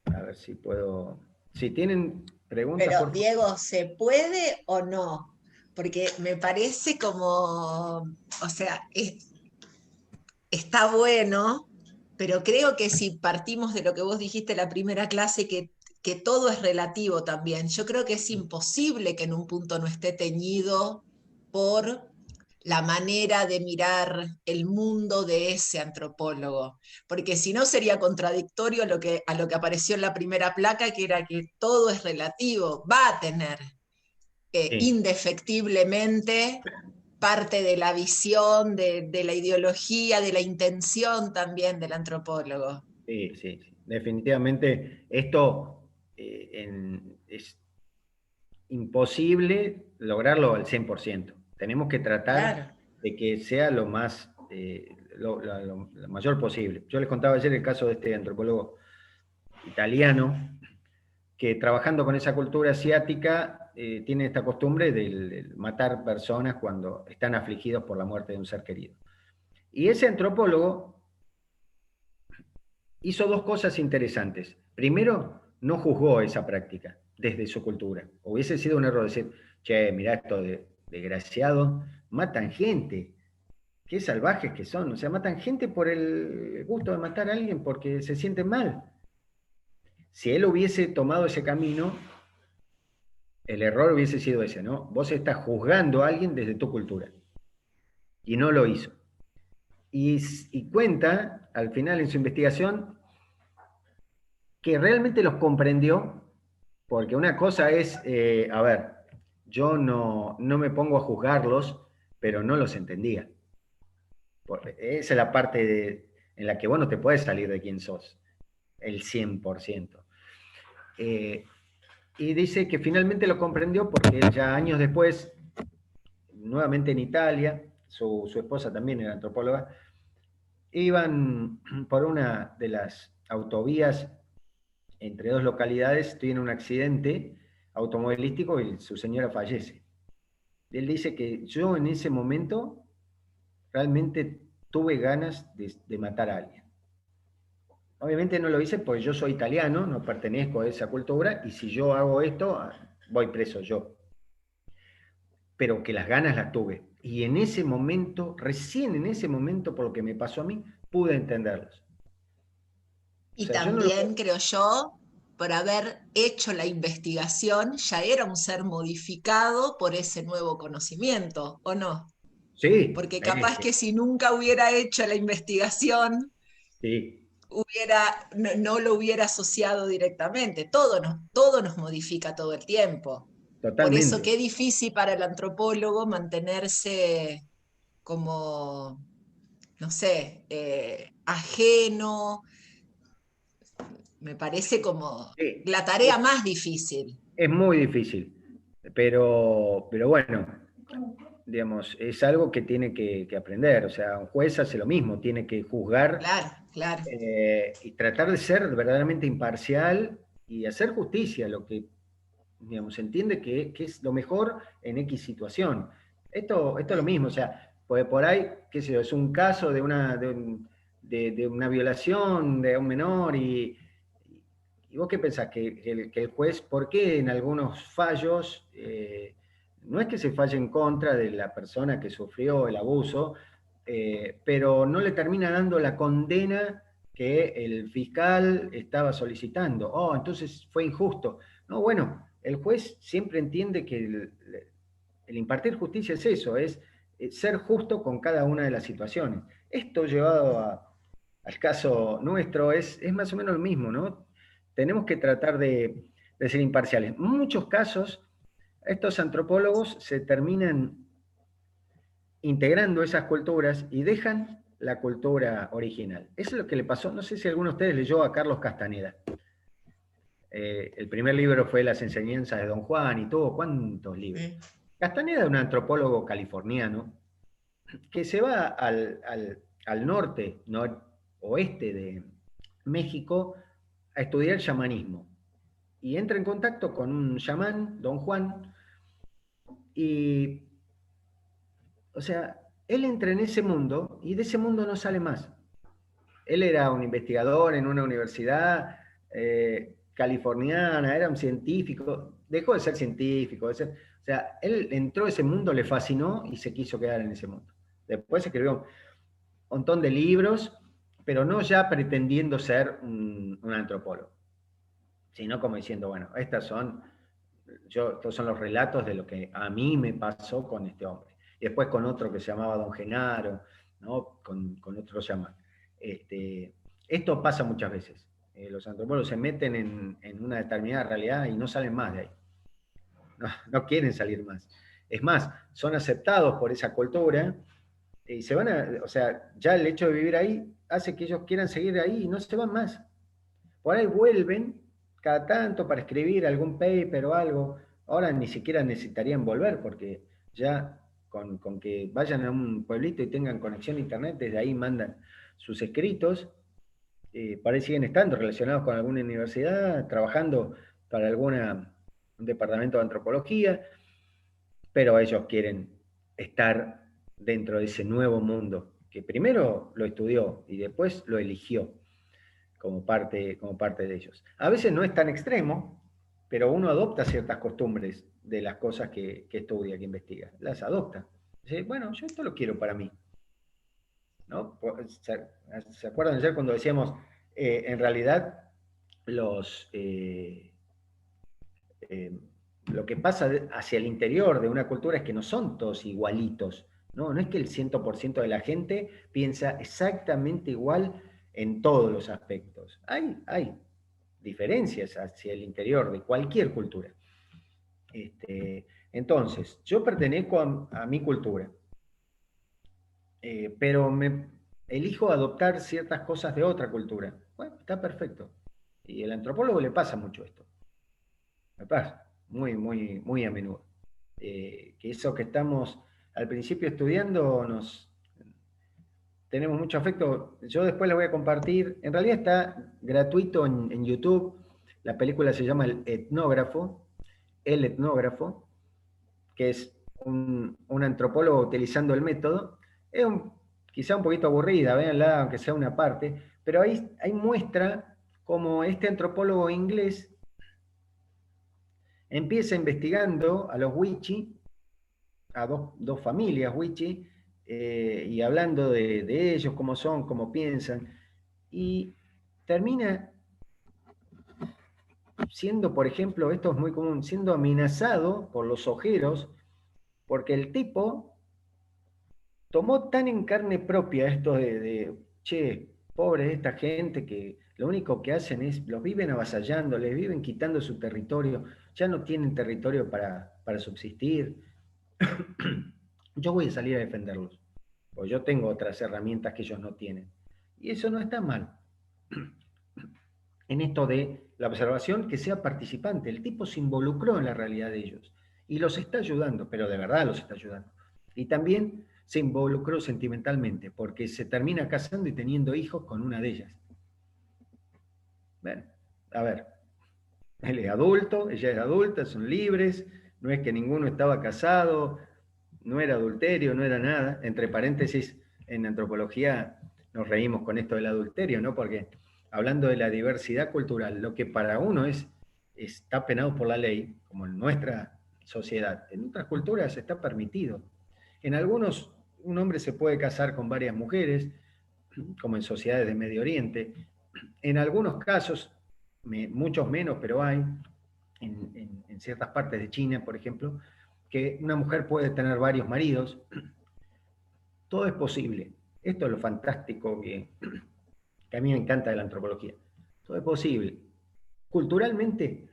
S1: A ver si puedo... Si tienen preguntas,
S4: Pero,
S1: por favor.
S4: Diego, ¿se puede o no? Porque me parece como, o sea, está bueno, pero creo que si partimos de lo que vos dijiste en la primera clase, que todo es relativo también, yo creo que es imposible que en un punto no esté teñido por la manera de mirar el mundo de ese antropólogo, porque si no sería contradictorio a lo que apareció en la primera placa, que era que todo es relativo, va a tener
S1: Sí.
S4: indefectiblemente parte de la visión, de la ideología, de la intención también del antropólogo.
S1: Sí, sí, sí. Definitivamente esto es imposible lograrlo al 100%. Tenemos que
S4: Claro.
S1: tratar de que sea lo mayor posible. Yo les contaba ayer el caso de este antropólogo italiano que trabajando con esa cultura asiática tiene esta costumbre de matar personas cuando están afligidos por la muerte de un ser querido. Y ese antropólogo hizo dos cosas interesantes. Primero, no juzgó esa práctica desde su cultura. Hubiese sido un error decir, che, mirá esto desgraciado, matan gente, qué salvajes que son. O sea, matan gente por el gusto de matar a alguien porque se sienten mal. Si él hubiese tomado ese camino, el error hubiese sido ese, ¿no? Vos estás juzgando a alguien desde tu cultura. Y no lo hizo. Y cuenta, al final en su investigación, que realmente los comprendió, porque una cosa es, a ver, yo no me pongo a juzgarlos, pero no los entendía. Esa es la parte en la que vos no te puedes salir de quién sos, el 100%. Y dice que finalmente lo comprendió porque él ya años después, nuevamente en Italia, su esposa también era antropóloga, iban por una de las autovías entre dos localidades, tiene un accidente automovilístico y su señora fallece. Él dice que yo en ese momento realmente tuve ganas de matar a alguien. Obviamente no lo hice porque yo soy italiano, no pertenezco a esa cultura, y si yo hago esto, voy preso yo. Pero que las ganas las tuve. Y en ese momento, recién en ese momento, por lo que me pasó a mí, pude entenderlos. O
S4: Y
S1: sea, yo no lo...
S4: también, creo yo, por haber hecho la investigación, ya era un ser modificado por ese nuevo conocimiento, ¿o no?
S1: Sí,
S4: Porque capaz que si nunca hubiera hecho la investigación,
S1: sí,
S4: no lo hubiera asociado directamente. Todo nos modifica todo el tiempo. Por eso
S1: totalmente.
S4: qué difícil para el antropólogo mantenerse como, no sé, ajeno. Me parece como
S1: Sí,
S4: la tarea más difícil.
S1: es muy difícil, pero bueno, digamos, es algo que tiene que aprender. O sea, un juez hace lo mismo, tiene que juzgar
S4: Claro, claro.
S1: y tratar de ser verdaderamente imparcial y hacer justicia, lo que, digamos, se entiende que es lo mejor en X situación. Esto es lo mismo, o sea, pues por ahí, qué sé yo, es un caso de una violación de un menor y vos qué pensás, que el juez, ¿por qué en algunos fallos no es que se falle en contra de la persona que sufrió el abuso, pero no le termina dando la condena que el fiscal estaba solicitando? Oh, entonces fue injusto. No, bueno, el juez siempre entiende que el impartir justicia es eso, es ser justo con cada una de las situaciones. Esto llevado al caso nuestro es más o menos lo mismo, ¿no? Tenemos que tratar de ser imparciales. En muchos casos, estos antropólogos se terminan integrando esas culturas y dejan la cultura original. Eso es lo que le pasó, no sé si alguno de ustedes leyó a Carlos Castaneda. El primer libro fue Las enseñanzas de Don Juan y tuvo cuántos libros. Castaneda es un antropólogo californiano que se va al norte, oeste de México a estudiar chamanismo. Y entra en contacto con un chamán, Don Juan, y, o sea, él entra en ese mundo y de ese mundo no sale más. Él era un investigador en una universidad californiana, era un científico, dejó de ser científico, o sea, él entró a ese mundo, le fascinó y se quiso quedar en ese mundo. Después escribió un montón de libros, pero no ya pretendiendo ser un antropólogo, sino como diciendo, bueno, estos son los relatos de lo que a mí me pasó con este hombre. Y después con otro que se llamaba Don Genaro, ¿no? Con otro llaman. Esto pasa muchas veces. Los antropólogos se meten en una determinada realidad y no salen más de ahí. No quieren salir más. Es más, son aceptados por esa cultura y se van o sea, ya el hecho de vivir ahí hace que ellos quieran seguir ahí y no se van más. Por ahí vuelven cada tanto para escribir algún paper o algo. Ahora ni siquiera necesitarían volver porque ya con que vayan a un pueblito y tengan conexión a internet, desde ahí mandan sus escritos. Por ahí siguen estando relacionados con alguna universidad, trabajando para un departamento de antropología, pero ellos quieren estar dentro de ese nuevo mundo que primero lo estudió y después lo eligió como parte de ellos. A veces no es tan extremo, pero uno adopta ciertas costumbres de las cosas que estudia, que investiga. Las adopta. Dice, bueno, yo esto lo quiero para mí. ¿No? ¿Se acuerdan ayer cuando decíamos, en realidad, lo que pasa hacia el interior de una cultura es que no son todos igualitos? No es que el 100% de la gente piensa exactamente igual en todos los aspectos. Hay diferencias hacia el interior de cualquier cultura. Entonces, yo pertenezco a mi cultura, pero elijo adoptar ciertas cosas de otra cultura. Bueno, está perfecto. Y al antropólogo le pasa mucho esto. Me pasa, muy, muy, muy a menudo. Que eso que estamos al principio estudiando tenemos mucho afecto. Yo después les voy a compartir. En realidad está gratuito en YouTube. La película se llama El Etnógrafo, que es un antropólogo utilizando el método. Es quizá un poquito aburrida, véanla, aunque sea una parte, pero ahí muestra cómo este antropólogo inglés empieza investigando a los Wichi, a dos familias Wichi, y hablando de ellos, cómo son, cómo piensan, y termina siendo, por ejemplo, esto es muy común, siendo amenazado por los ojeros, porque el tipo tomó tan en carne propia esto che, pobre esta gente que lo único que hacen es, los viven avasallando, les viven quitando su territorio, ya no tienen territorio para subsistir. Yo voy a salir a defenderlos, porque yo tengo otras herramientas que ellos no tienen. Y eso no está mal. En esto de la observación, que sea participante. El tipo se involucró en la realidad de ellos y los está ayudando, pero de verdad los está ayudando. Y también se involucró sentimentalmente, porque se termina casando y teniendo hijos con una de ellas. Bueno, a ver, él es adulto, ella es adulta, son libres, no es que ninguno estaba casado, no era adulterio, no era nada. Entre paréntesis, en antropología nos reímos con esto del adulterio, ¿no? Porque hablando de la diversidad cultural, lo que para uno está penado por la ley, como en nuestra sociedad, en otras culturas está permitido. En algunos, un hombre se puede casar con varias mujeres, como en sociedades de Medio Oriente. En algunos casos, muchos menos, pero hay, en ciertas partes de China, por ejemplo, que una mujer puede tener varios maridos. Todo es posible. Esto es lo fantástico que a mí me encanta de la antropología. Todo es posible. Culturalmente,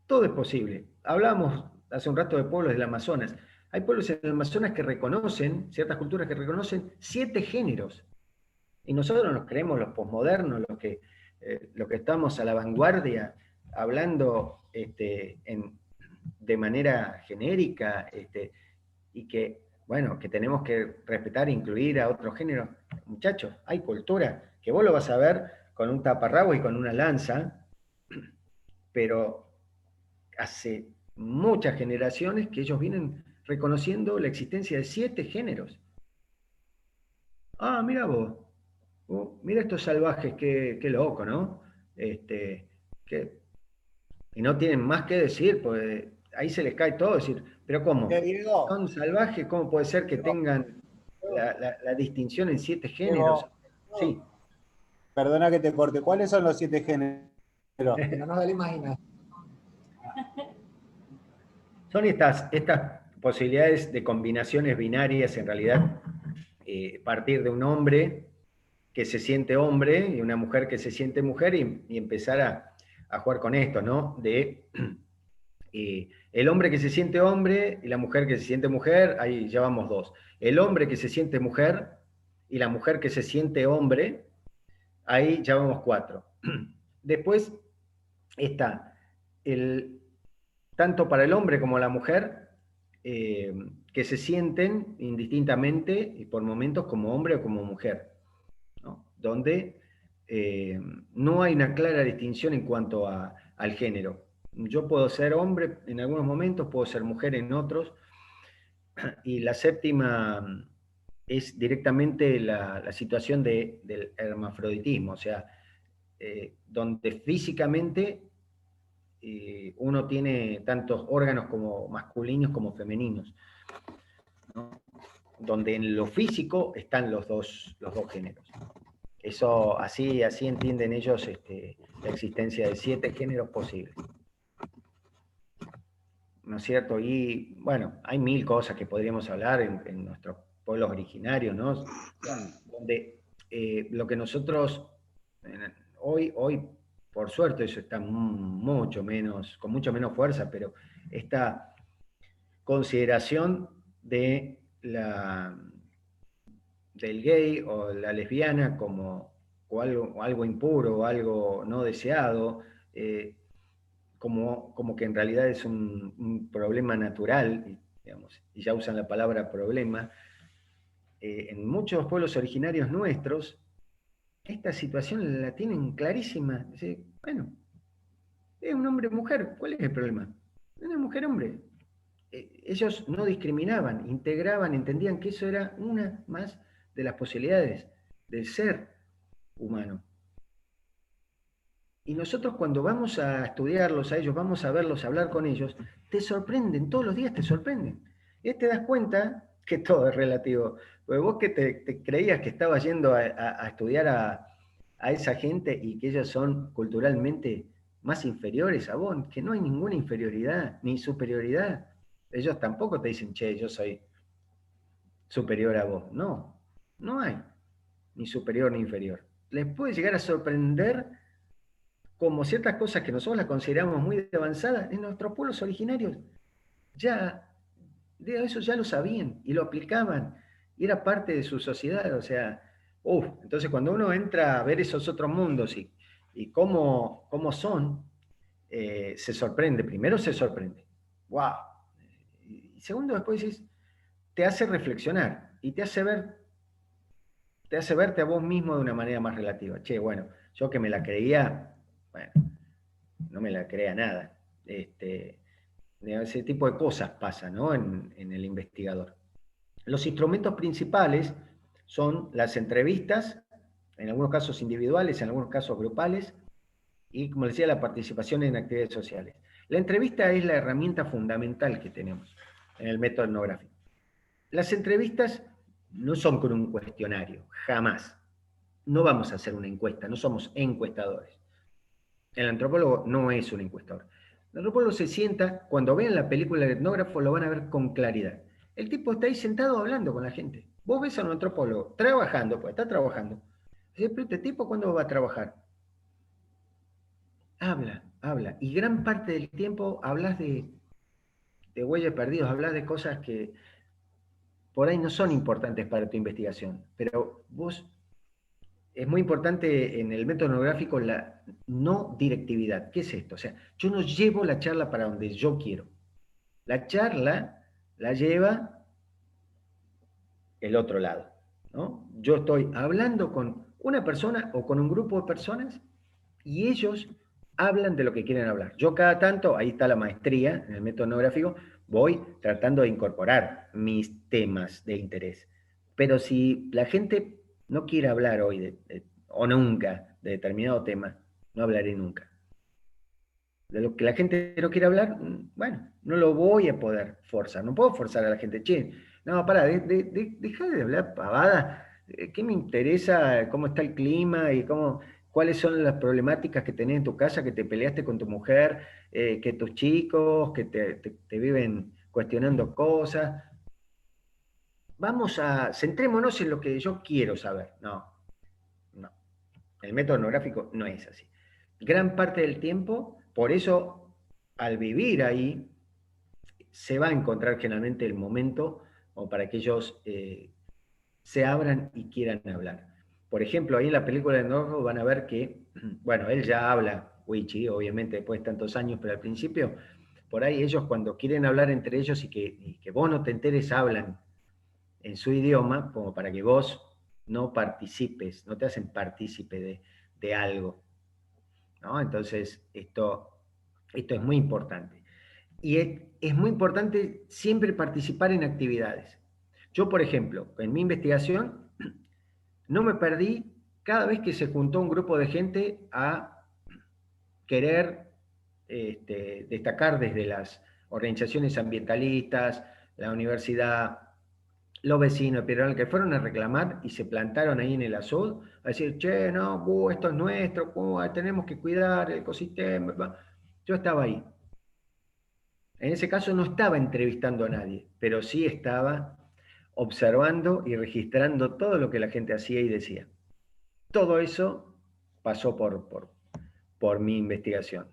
S1: todo es posible. Hablamos hace un rato de pueblos del Amazonas. Hay pueblos en el Amazonas que reconocen, ciertas culturas que reconocen 7 géneros. Y nosotros nos creemos los posmodernos, los que estamos a la vanguardia, hablando de manera genérica, y que, bueno, que tenemos que respetar e incluir a otros géneros. Muchachos, hay cultura, que vos lo vas a ver con un taparrabos y con una lanza, pero hace muchas generaciones que ellos vienen reconociendo la existencia de 7 géneros. Ah, mira vos. Mira estos salvajes, qué loco, ¿no? Y no tienen más que decir, pues ahí se les cae todo, decir, pero ¿cómo?
S5: Diego,
S1: ¿Son salvajes? ¿Cómo puede ser que tengan la distinción en 7 géneros?
S5: Diego,
S1: Sí.
S5: perdona que te corte, ¿cuáles son los 7 géneros?
S3: Que no nos da la imaginación.
S1: Son estas posibilidades de combinaciones binarias, en realidad, partir de un hombre que se siente hombre y una mujer que se siente mujer y empezar a jugar con esto, ¿no? De el hombre que se siente hombre y la mujer que se siente mujer, ahí ya vamos 2. El hombre que se siente mujer y la mujer que se siente hombre, ahí ya vamos 4. Después está tanto para el hombre como la mujer, que se sienten indistintamente y por momentos como hombre o como mujer, ¿no? Donde no hay una clara distinción en cuanto al género. Yo puedo ser hombre en algunos momentos, puedo ser mujer en otros, y la séptima es directamente la situación del hermafroditismo, o sea, donde físicamente uno tiene tantos órganos como masculinos como femeninos, ¿no? Donde en lo físico están los dos géneros. Eso, así entienden ellos la existencia de 7 géneros posibles. ¿No es cierto? Y bueno, hay 1000 cosas que podríamos hablar en nuestros pueblos originarios, ¿no? Donde lo que nosotros hoy, por suerte, eso está mucho menos, con mucho menos fuerza, pero esta consideración del gay o la lesbiana como algo impuro o algo no deseado, como que en realidad es un problema natural, digamos, y ya usan la palabra problema. En muchos pueblos originarios nuestros, esta situación la tienen clarísima. Dice, bueno, es un hombre-mujer, ¿cuál es el problema? Es una mujer-hombre. Ellos no discriminaban, integraban, entendían que eso era una más de las posibilidades del ser humano. Y nosotros cuando vamos a estudiarlos a ellos, vamos a verlos, a hablar con ellos, te sorprenden, todos los días te sorprenden. Y te das cuenta que todo es relativo. Porque vos que te creías que estabas yendo a estudiar a esa gente y que ellos son culturalmente más inferiores a vos, que no hay ninguna inferioridad ni superioridad. Ellos tampoco te dicen, che, yo soy superior a vos. No, no hay ni superior ni inferior. Les puede llegar a sorprender como ciertas cosas que nosotros las consideramos muy avanzadas, en nuestros pueblos originarios ya de eso ya lo sabían y lo aplicaban y era parte de su sociedad, o sea, entonces cuando uno entra a ver esos otros mundos y cómo son, se sorprende, primero se sorprende, wow, y segundo después dices, te hace reflexionar y te hace verte a vos mismo de una manera más relativa. Che, bueno, yo que me la creía, bueno, no me la crea nada. Ese tipo de cosas pasa, ¿no? en el investigador. Los instrumentos principales son las entrevistas, en algunos casos individuales, en algunos casos grupales, y como decía, la participación en actividades sociales. La entrevista es la herramienta fundamental que tenemos en el método etnográfico. Las entrevistas no son con un cuestionario, jamás. No vamos a hacer una encuesta, no somos encuestadores. El antropólogo no es un encuestador. El antropólogo se sienta, cuando vean la película del etnógrafo lo van a ver con claridad. El tipo está ahí sentado hablando con la gente. Vos ves a un antropólogo trabajando, pues está trabajando. Pero este tipo, ¿cuándo va a trabajar? Habla. Y gran parte del tiempo hablas de huellas perdidos, hablas de cosas que por ahí no son importantes para tu investigación. Pero vos, es muy importante en el método etnográfico la no directividad. ¿Qué es esto? O sea, yo no llevo la charla para donde yo quiero. La charla la lleva el otro lado, ¿no? Yo estoy hablando con una persona o con un grupo de personas y ellos hablan de lo que quieren hablar. Yo cada tanto, ahí está la maestría en el método etnográfico, voy tratando de incorporar mis temas de interés. Pero si la gente no quiere hablar hoy o nunca de determinado tema, no hablaré nunca. De lo que la gente no quiere hablar, bueno, no lo voy a poder forzar. No puedo forzar a la gente, che, no, pará, dejá de hablar pavada. ¿Qué me interesa cómo está el clima y cuáles son las problemáticas que tenés en tu casa, que te peleaste con tu mujer, que tus chicos, que te viven cuestionando cosas? Centrémonos en lo que yo quiero saber. No. El método etnográfico no es así. Gran parte del tiempo, por eso, al vivir ahí, se va a encontrar generalmente el momento o para que ellos se abran y quieran hablar. Por ejemplo, ahí en la película de Norro van a ver que, bueno, él ya habla Wichi, obviamente después de tantos años, pero al principio, por ahí ellos cuando quieren hablar entre ellos y que vos no te enteres, hablan en su idioma, como para que vos no participes, no te hacen partícipe de algo, ¿no? Entonces, esto es muy importante. Y es muy importante siempre participar en actividades. Yo, por ejemplo, en mi investigación, no me perdí cada vez que se juntó un grupo de gente a querer destacar desde las organizaciones ambientalistas, la universidad, los vecinos de Piedral, que fueron a reclamar y se plantaron ahí en el azul, a decir, che, no, esto es nuestro, tenemos que cuidar el ecosistema. Yo estaba ahí. En ese caso no estaba entrevistando a nadie, pero sí estaba observando y registrando todo lo que la gente hacía y decía. Todo eso pasó por mi investigación,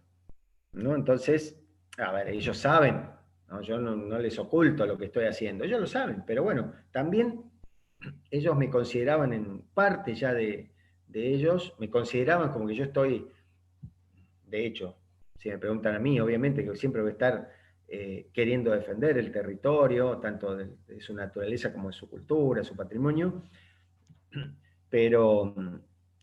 S1: ¿no? Entonces, a ver, ellos saben, ¿no? Yo no les oculto lo que estoy haciendo, ellos lo saben, pero bueno, también ellos me consideraban en parte ya de ellos, me consideraban como que yo estoy, de hecho, si me preguntan a mí, obviamente que siempre voy a estar queriendo defender el territorio, tanto de su naturaleza como de su cultura, su patrimonio, pero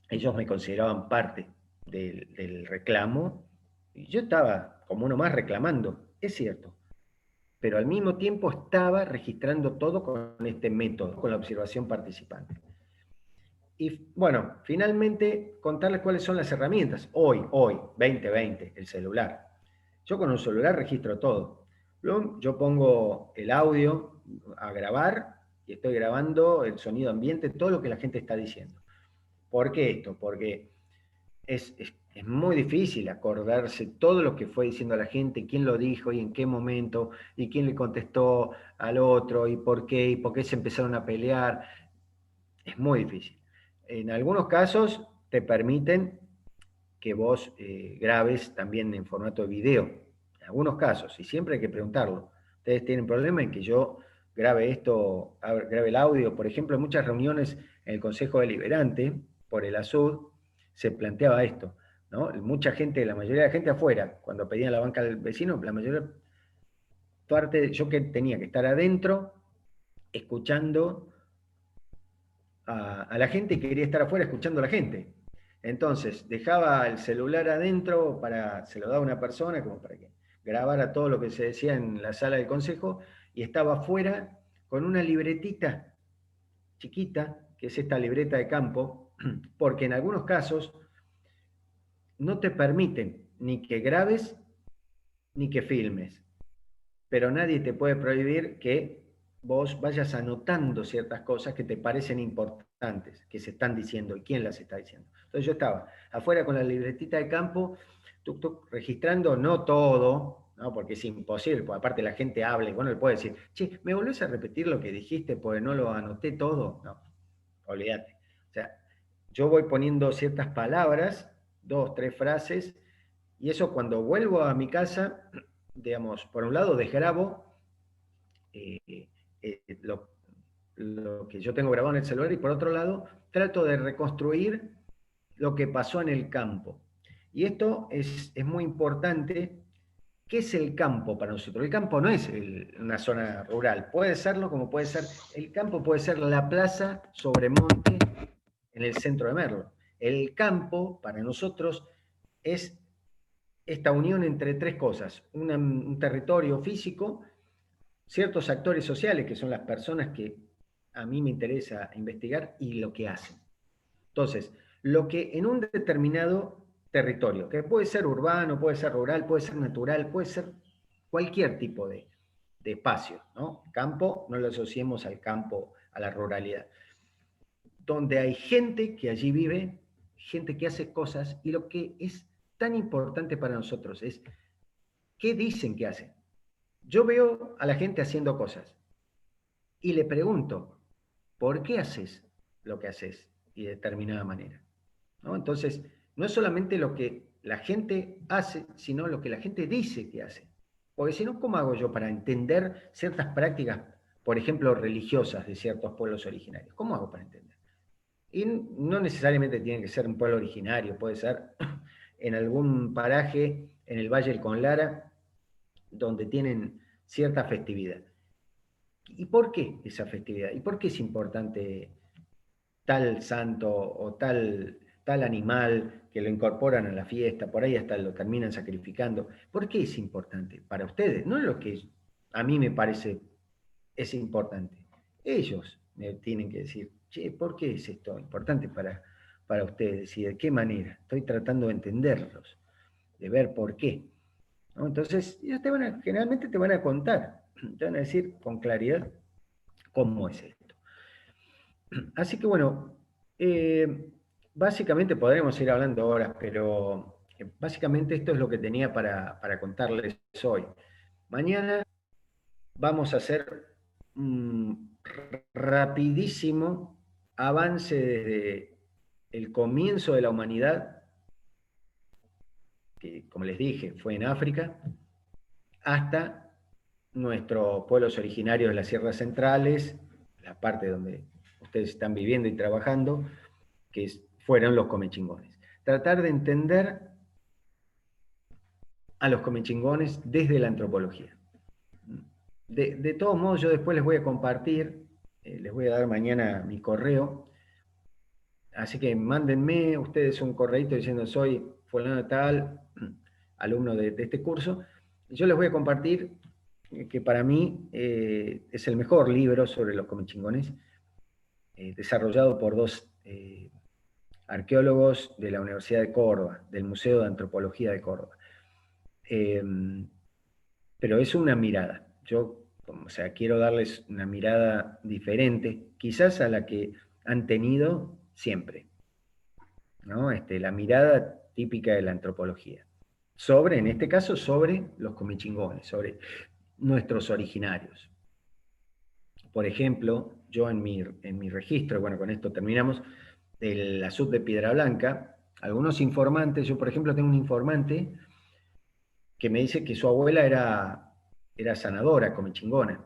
S1: ellos me consideraban parte del reclamo, y yo estaba como uno más reclamando, es cierto, pero al mismo tiempo estaba registrando todo con este método, con la observación participante. Y bueno, finalmente contarles cuáles son las herramientas. Hoy, 2020, el celular. Yo con un celular registro todo. Yo pongo el audio a grabar y estoy grabando el sonido ambiente, todo lo que la gente está diciendo. ¿Por qué esto? Porque es muy difícil acordarse todo lo que fue diciendo la gente, quién lo dijo y en qué momento, y quién le contestó al otro, y por qué se empezaron a pelear. Es muy difícil. En algunos casos te permiten que vos grabes también en formato de video. En algunos casos, y siempre hay que preguntarlo. Ustedes tienen problema en que yo grabe grabe el audio. Por ejemplo, en muchas reuniones en el Consejo Deliberante, por el ASUD, se planteaba esto, ¿no? Mucha gente, la mayoría de la gente afuera, cuando pedían la banca del vecino, la mayoría parte, yo que tenía que estar adentro, escuchando a la gente y quería estar afuera escuchando a la gente. Entonces, dejaba el celular adentro, se lo daba a una persona como para que grabara todo lo que se decía en la sala del consejo, y estaba afuera con una libretita chiquita, que es esta libreta de campo, porque en algunos casos no te permiten ni que grabes ni que filmes, pero nadie te puede prohibir que vos vayas anotando ciertas cosas que te parecen importantes, que se están diciendo y quién las está diciendo. Entonces yo estaba afuera con la libretita de campo, registrando no todo, ¿no? Porque es imposible, porque aparte la gente habla y bueno, le puede decir, che, ¿me volvés a repetir lo que dijiste porque no lo anoté todo? No, olvídate. O sea, yo voy poniendo ciertas palabras, 2, 3 frases, y eso cuando vuelvo a mi casa, digamos, por un lado desgrabo eh, lo que yo tengo grabado en el celular y por otro lado trato de reconstruir lo que pasó en el campo. Y esto es muy importante. ¿Qué es el campo para nosotros? El campo no es una zona rural, puede serlo como puede ser, el campo puede ser la plaza sobre monte en el centro de Merlo. El campo para nosotros es esta unión entre tres cosas, un territorio físico, ciertos actores sociales, que son las personas que a mí me interesa investigar, y lo que hacen. Entonces, lo que en un determinado territorio, que puede ser urbano, puede ser rural, puede ser natural, puede ser cualquier tipo de espacio, ¿no? Campo, no lo asociemos al campo, a la ruralidad. Donde hay gente que allí vive, gente que hace cosas, y lo que es tan importante para nosotros es qué dicen que hacen. Yo veo a la gente haciendo cosas y le pregunto, ¿por qué haces lo que haces y de determinada manera? ¿No? Entonces, no es solamente lo que la gente hace, sino lo que la gente dice que hace. Porque si no, ¿cómo hago yo para entender ciertas prácticas, por ejemplo, religiosas de ciertos pueblos originarios? ¿Cómo hago para entender? Y no necesariamente tiene que ser un pueblo originario, puede ser en algún paraje en el Valle del Conlara, donde tienen cierta festividad. ¿Y por qué esa festividad? ¿Y por qué es importante tal santo o tal animal que lo incorporan a la fiesta? Por ahí hasta lo terminan sacrificando. ¿Por qué es importante para ustedes? No es lo que a mí me parece es importante. Ellos me tienen que decir, che, ¿por qué es esto importante para ustedes? ¿Y de qué manera? Estoy tratando de entenderlos, de ver por qué, ¿no? Entonces, ellos generalmente te van a contar, te van a decir con claridad cómo es esto. Así que bueno, básicamente podremos ir hablando horas, pero básicamente esto es lo que tenía para contarles hoy. Mañana vamos a hacer un rapidísimo avance desde el comienzo de la humanidad, que como les dije, fue en África, hasta nuestros pueblos originarios de las sierras centrales, la parte donde ustedes están viviendo y trabajando, que fueron los comechingones. Tratar de entender a los comechingones desde la antropología. De todos modos, yo después les voy a compartir, les voy a dar mañana mi correo, así que mándenme ustedes un correíto diciendo soy fulano de tal, alumno de este curso. Yo les voy a compartir que para mí es el mejor libro sobre los comechingones, desarrollado por dos arqueólogos de la Universidad de Córdoba, del Museo de Antropología de Córdoba. Pero es una mirada. Yo, o sea, quiero darles una mirada diferente, quizás a la que han tenido siempre, ¿no? La mirada típica de la antropología. En este caso, sobre los comechingones, sobre nuestros originarios. Por ejemplo, yo en mi registro, bueno, con esto terminamos, de la sub de Piedra Blanca, algunos informantes, yo por ejemplo tengo un informante que me dice que su abuela era sanadora, comechingona,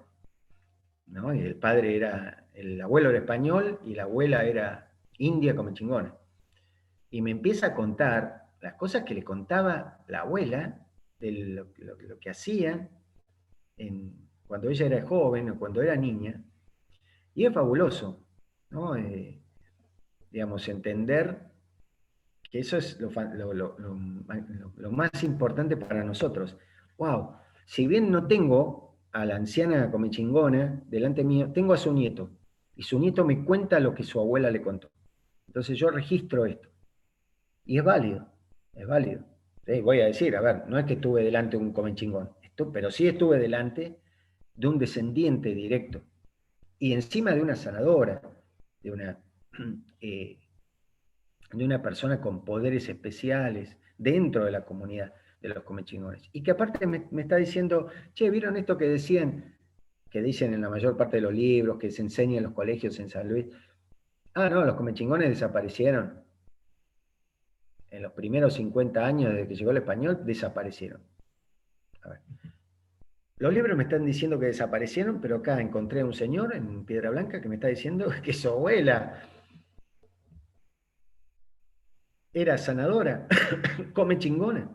S1: ¿no? Y el abuelo era español y la abuela era india, comechingona. Y me empieza a contar las cosas que le contaba la abuela, de lo que hacía cuando ella era joven o cuando era niña, Y es fabuloso, ¿no? Digamos, entender que eso es lo más importante para nosotros. ¡Wow! Si bien no tengo a la anciana Comechingona delante mío, tengo a su nieto. Y su nieto me cuenta lo que su abuela le contó. Entonces yo registro esto. Y es válido, es válido. Sí, voy a decir, a ver, no es que estuve delante de un Comechingón, pero sí estuve delante de un descendiente directo. Y encima de una sanadora, de una, de una persona con poderes especiales dentro de la comunidad de los comechingones. Y que aparte me está diciendo, che, ¿vieron esto que decían, que dicen en la mayor parte de los libros, que se enseña en los colegios en San Luis? Ah, no, los comechingones desaparecieron. En los primeros 50 años desde que llegó el español, desaparecieron. A ver. Los libros me están diciendo que desaparecieron, pero acá encontré a un señor en Piedra Blanca que me está diciendo que su abuela era sanadora, come chingona.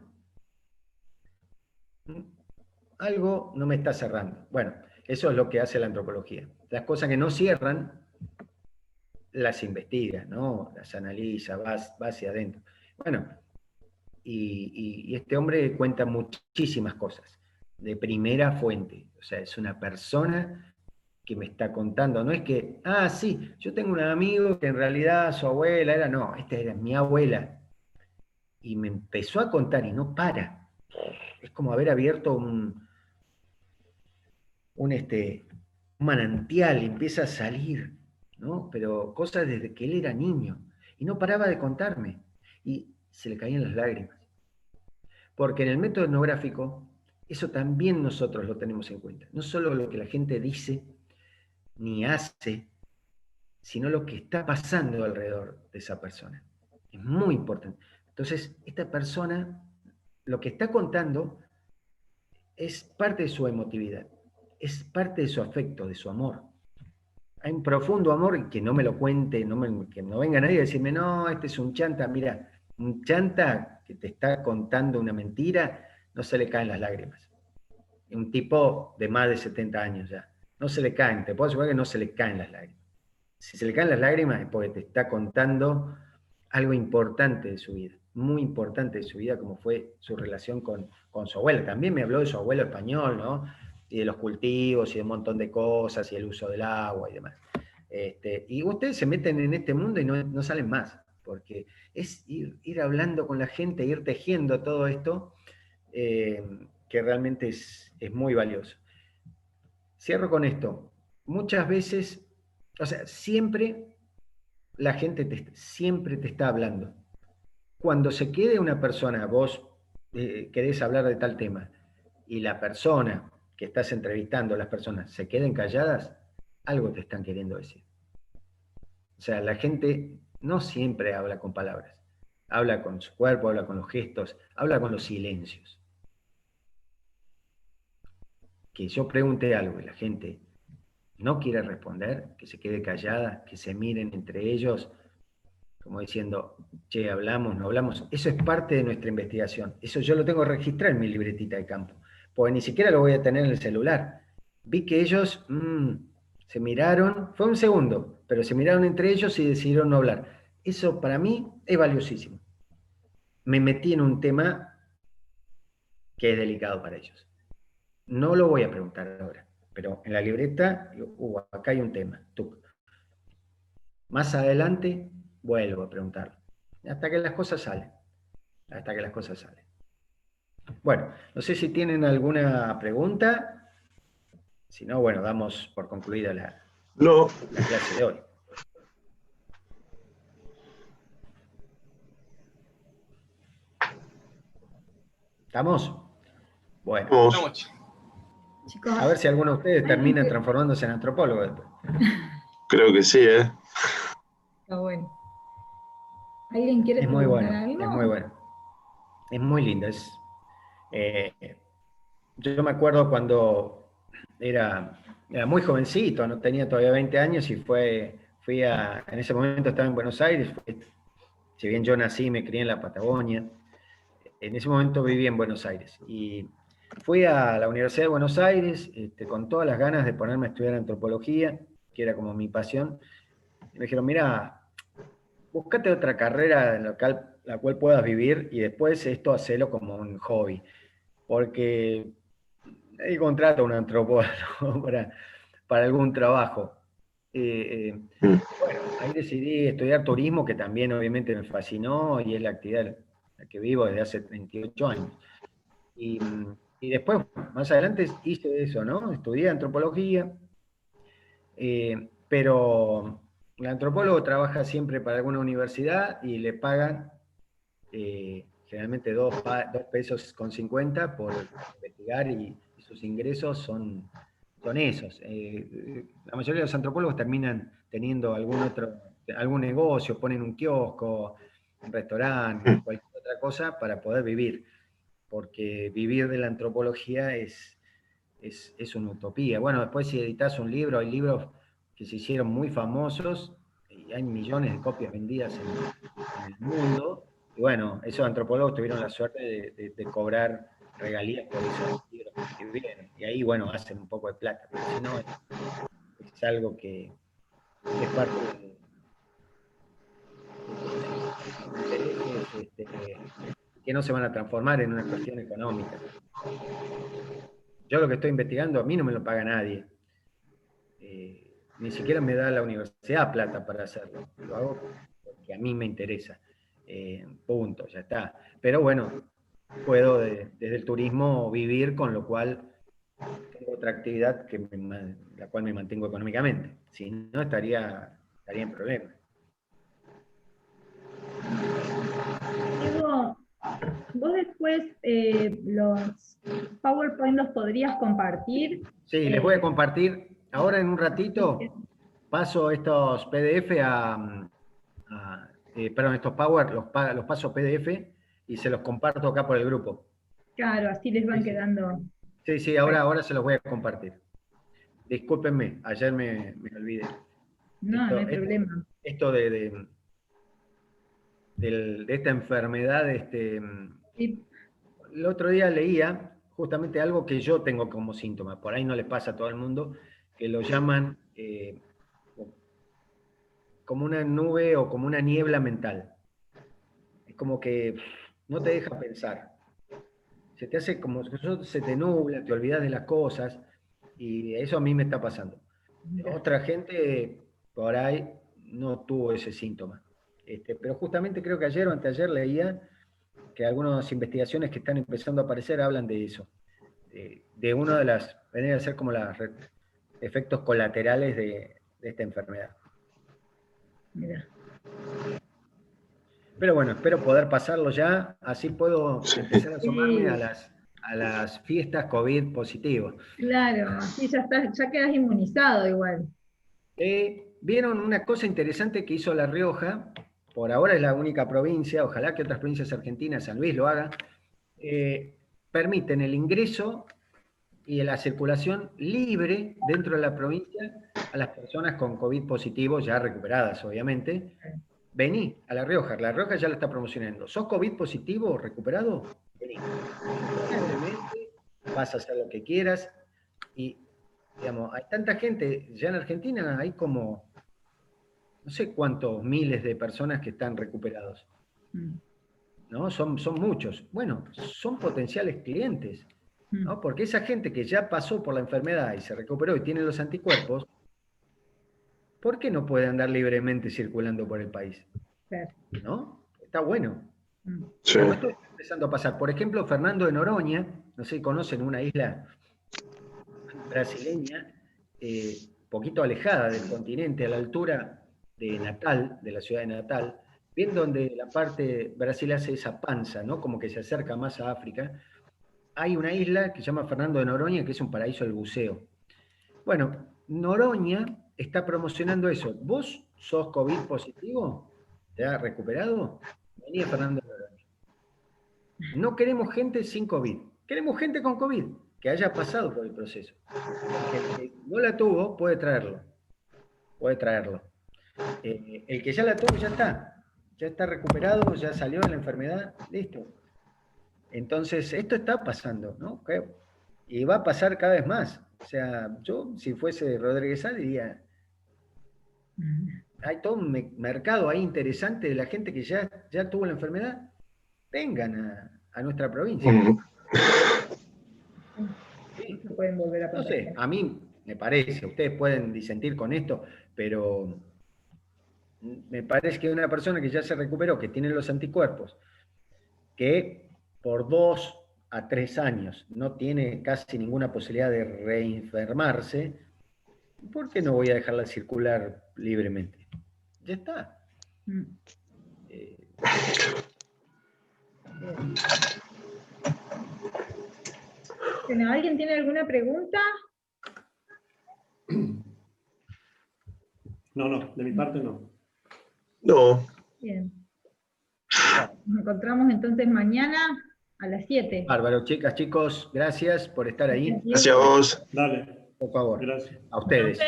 S1: Algo no me está cerrando. Bueno, eso es lo que hace la antropología. Las cosas que no cierran, las investiga, ¿no? Las analiza, va hacia adentro. Bueno, y este hombre cuenta muchísimas cosas de primera fuente. O sea, es una persona que me está contando. No es que, ah, sí, yo tengo un amigo que en realidad su abuela era, no, esta era mi abuela. Y me empezó a contar y no para. Es como haber abierto un manantial, empieza a salir, ¿no? Pero cosas desde que él era niño. Y no paraba de contarme. Y se le caían las lágrimas. Porque en el método etnográfico, eso también nosotros lo tenemos en cuenta. No solo lo que la gente dice ni hace, sino lo que está pasando alrededor de esa persona. Es muy importante. Entonces, esta persona, lo que está contando es parte de su emotividad, es parte de su afecto, de su amor. Hay un profundo amor y que no me lo cuente, que no venga nadie a decirme, no, este es un chanta. Mira, un chanta que te está contando una mentira, no se le caen las lágrimas. Un tipo de más de 70 años ya, no se le caen, te puedo asegurar que no se le caen las lágrimas. Si se le caen las lágrimas es porque te está contando algo importante de su vida, muy importante de su vida, como fue su relación con su abuela. También me habló de su abuelo español, ¿no? Y de los cultivos y de un montón de cosas y el uso del agua y demás. Y ustedes se meten en este mundo y no salen más, porque es ir hablando con la gente, ir tejiendo todo esto, que realmente es muy valioso. Cierro con esto. Muchas veces, o sea, siempre la gente siempre te está hablando. Cuando se quede una persona, vos querés hablar de tal tema, y la persona que estás entrevistando, las personas, se queden calladas, algo te están queriendo decir. O sea, la gente no siempre habla con palabras. Habla con su cuerpo, habla con los gestos, habla con los silencios. Que yo pregunte algo y la gente no quiere responder, que se quede callada, que se miren entre ellos, como diciendo, che, hablamos, no hablamos. Eso es parte de nuestra investigación. Eso yo lo tengo que registrar en mi libretita de campo, porque ni siquiera lo voy a tener en el celular. Vi que ellos se miraron, fue un segundo, pero se miraron entre ellos y decidieron no hablar. Eso para mí es valiosísimo. Me metí en un tema que es delicado para ellos. No lo voy a preguntar ahora, pero en la libreta, acá hay un tema. Más adelante vuelvo a preguntarlo. Hasta que las cosas salen. Hasta que las cosas salen. Bueno, no sé si tienen alguna pregunta. Si no, bueno, damos por concluida la clase de hoy. ¿Estamos? Bueno.
S6: Vamos.
S1: A ver si alguno de ustedes termina transformándose en antropólogo después.
S6: Creo que sí, ¿eh?
S7: Está bueno. ¿Alguien quiere
S1: Es muy
S7: preguntar
S1: bueno,
S7: algo?
S1: es muy bueno. Es muy lindo. Yo me acuerdo cuando era muy jovencito, no tenía todavía 20 años y en ese momento estaba en Buenos Aires, si bien yo nací y me crié en la Patagonia, en ese momento vivía en Buenos Aires y fui a la Universidad de Buenos Aires con todas las ganas de ponerme a estudiar antropología que era como mi pasión, y me dijeron, mira, búscate otra carrera en la cual puedas vivir y después esto hacelo como un hobby, porque ahí contrata un antropólogo para algún trabajo. Bueno, ahí decidí estudiar turismo, que también obviamente me fascinó y es la actividad en la que vivo desde hace 28 años. Y, y después, más adelante hice eso, ¿no? Estudié antropología, pero el antropólogo trabaja siempre para alguna universidad y le pagan generalmente 2 pesos con 50 por investigar y sus ingresos son esos. La mayoría de los antropólogos terminan teniendo algún negocio, ponen un kiosco, un restaurante, cualquier otra cosa para poder vivir, porque vivir de la antropología es una utopía. Bueno, después si editas un libro, hay libros que se hicieron muy famosos y hay millones de copias vendidas en el mundo. Y bueno, esos antropólogos tuvieron la suerte de cobrar regalías por esos libros que escribieron. Y ahí, bueno, hacen un poco de plata. Pero si no, es algo que es parte de sus intereses, que no se van a transformar en una cuestión económica. Yo lo que estoy investigando, a mí no me lo paga nadie. Ni siquiera me da la universidad plata para hacerlo. Lo hago porque a mí me interesa. Punto, ya está. Pero bueno, puedo desde el turismo vivir, con lo cual tengo otra actividad la cual me mantengo económicamente. Si no, estaría en problemas.
S7: Diego, vos después los PowerPoint los podrías compartir.
S1: Sí, les voy a compartir. Ahora en un ratito paso estos PDF perdón, estos Power los paso PDF y se los comparto acá por el grupo.
S7: Claro, así les van
S1: Sí, sí.
S7: quedando.
S1: Sí, ahora se los voy a compartir. Discúlpenme, ayer me olvidé.
S7: No, no hay problema.
S1: Esto de esta enfermedad,
S7: Sí.
S1: el otro día leía justamente algo que yo tengo como síntoma, por ahí no les pasa a todo el mundo, que lo llaman como una nube o como una niebla mental. Es como que no te deja pensar. Se te hace como se te nubla, te olvidas de las cosas, y eso a mí me está pasando. Otra gente por ahí no tuvo ese síntoma. Pero justamente creo que ayer o anteayer leía que algunas investigaciones que están empezando a aparecer hablan de eso. De una de las, vendría a ser como los efectos colaterales de esta enfermedad.
S7: Mira.
S1: Pero bueno, espero poder pasarlo ya, así puedo empezar a sumarme
S7: Sí.
S1: a las fiestas COVID positivos.
S7: Claro, así ya quedas inmunizado igual.
S1: Vieron una cosa interesante que hizo La Rioja, por ahora es la única provincia, ojalá que otras provincias argentinas, San Luis lo haga, permiten el ingreso y la circulación libre dentro de la provincia a las personas con COVID positivo, ya recuperadas obviamente. Vení a La Rioja ya lo está promocionando. ¿Sos COVID positivo o recuperado? Vení. Libremente, vas a hacer lo que quieras. Y, digamos, hay tanta gente, ya en Argentina hay como, no sé cuántos miles de personas que están recuperados. ¿No? Son muchos. Bueno, son potenciales clientes, ¿no? Porque esa gente que ya pasó por la enfermedad y se recuperó y tiene los anticuerpos, ¿por qué no puede andar libremente circulando por el país?
S7: Claro.
S1: ¿No? Está bueno.
S6: Sí.
S1: Como esto está empezando a pasar. Por ejemplo, Fernando de Noronha, no sé si conocen una isla brasileña, poquito alejada del continente, a la altura de Natal, de la ciudad de Natal, bien donde la parte, Brasil hace esa panza, ¿no? Como que se acerca más a África. Hay una isla que se llama Fernando de Noronha, que es un paraíso del buceo. Bueno, Noronha está promocionando eso. ¿Vos sos COVID positivo? ¿Te has recuperado? Vení a Fernando de Noronha. No queremos gente sin COVID. Queremos gente con COVID, que haya pasado por el proceso. El que no la tuvo, puede traerlo. El que ya la tuvo, ya está recuperado, ya salió de la enfermedad, listo. Entonces, esto está pasando, ¿no? Y va a pasar cada vez más. O sea, yo, si fuese Rodríguez Sá, diría, Hay todo un mercado ahí interesante de la gente que ya tuvo la enfermedad. Vengan a nuestra provincia. Sí.
S7: Se pueden volver a
S1: No sé, a mí me parece, ustedes pueden disentir con esto, pero me parece que una persona que ya se recuperó, que tiene los anticuerpos, que por 2 a 3 años no tiene casi ninguna posibilidad de reenfermarse, ¿por qué no voy a dejarla circular libremente? Ya está.
S7: Bueno, ¿alguien tiene alguna pregunta?
S8: No, de mi parte no.
S6: No.
S7: Bien. Nos encontramos entonces mañana a las 7.
S1: Bárbaro, chicas, chicos, gracias por estar ahí.
S6: Gracias a vos.
S8: Dale.
S1: Por favor.
S8: Gracias.
S1: A ustedes.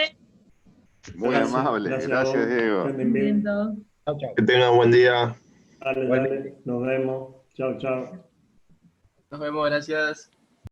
S2: Muy
S8: Gracias,
S2: amable,
S8: gracias
S2: gracias,
S8: a vos.
S2: Diego.
S8: Que anden bien.
S7: Viendo.
S1: Chau, chau.
S6: Que tengan buen día.
S8: Dale, nos vemos. Chao, chao.
S9: Nos vemos, gracias.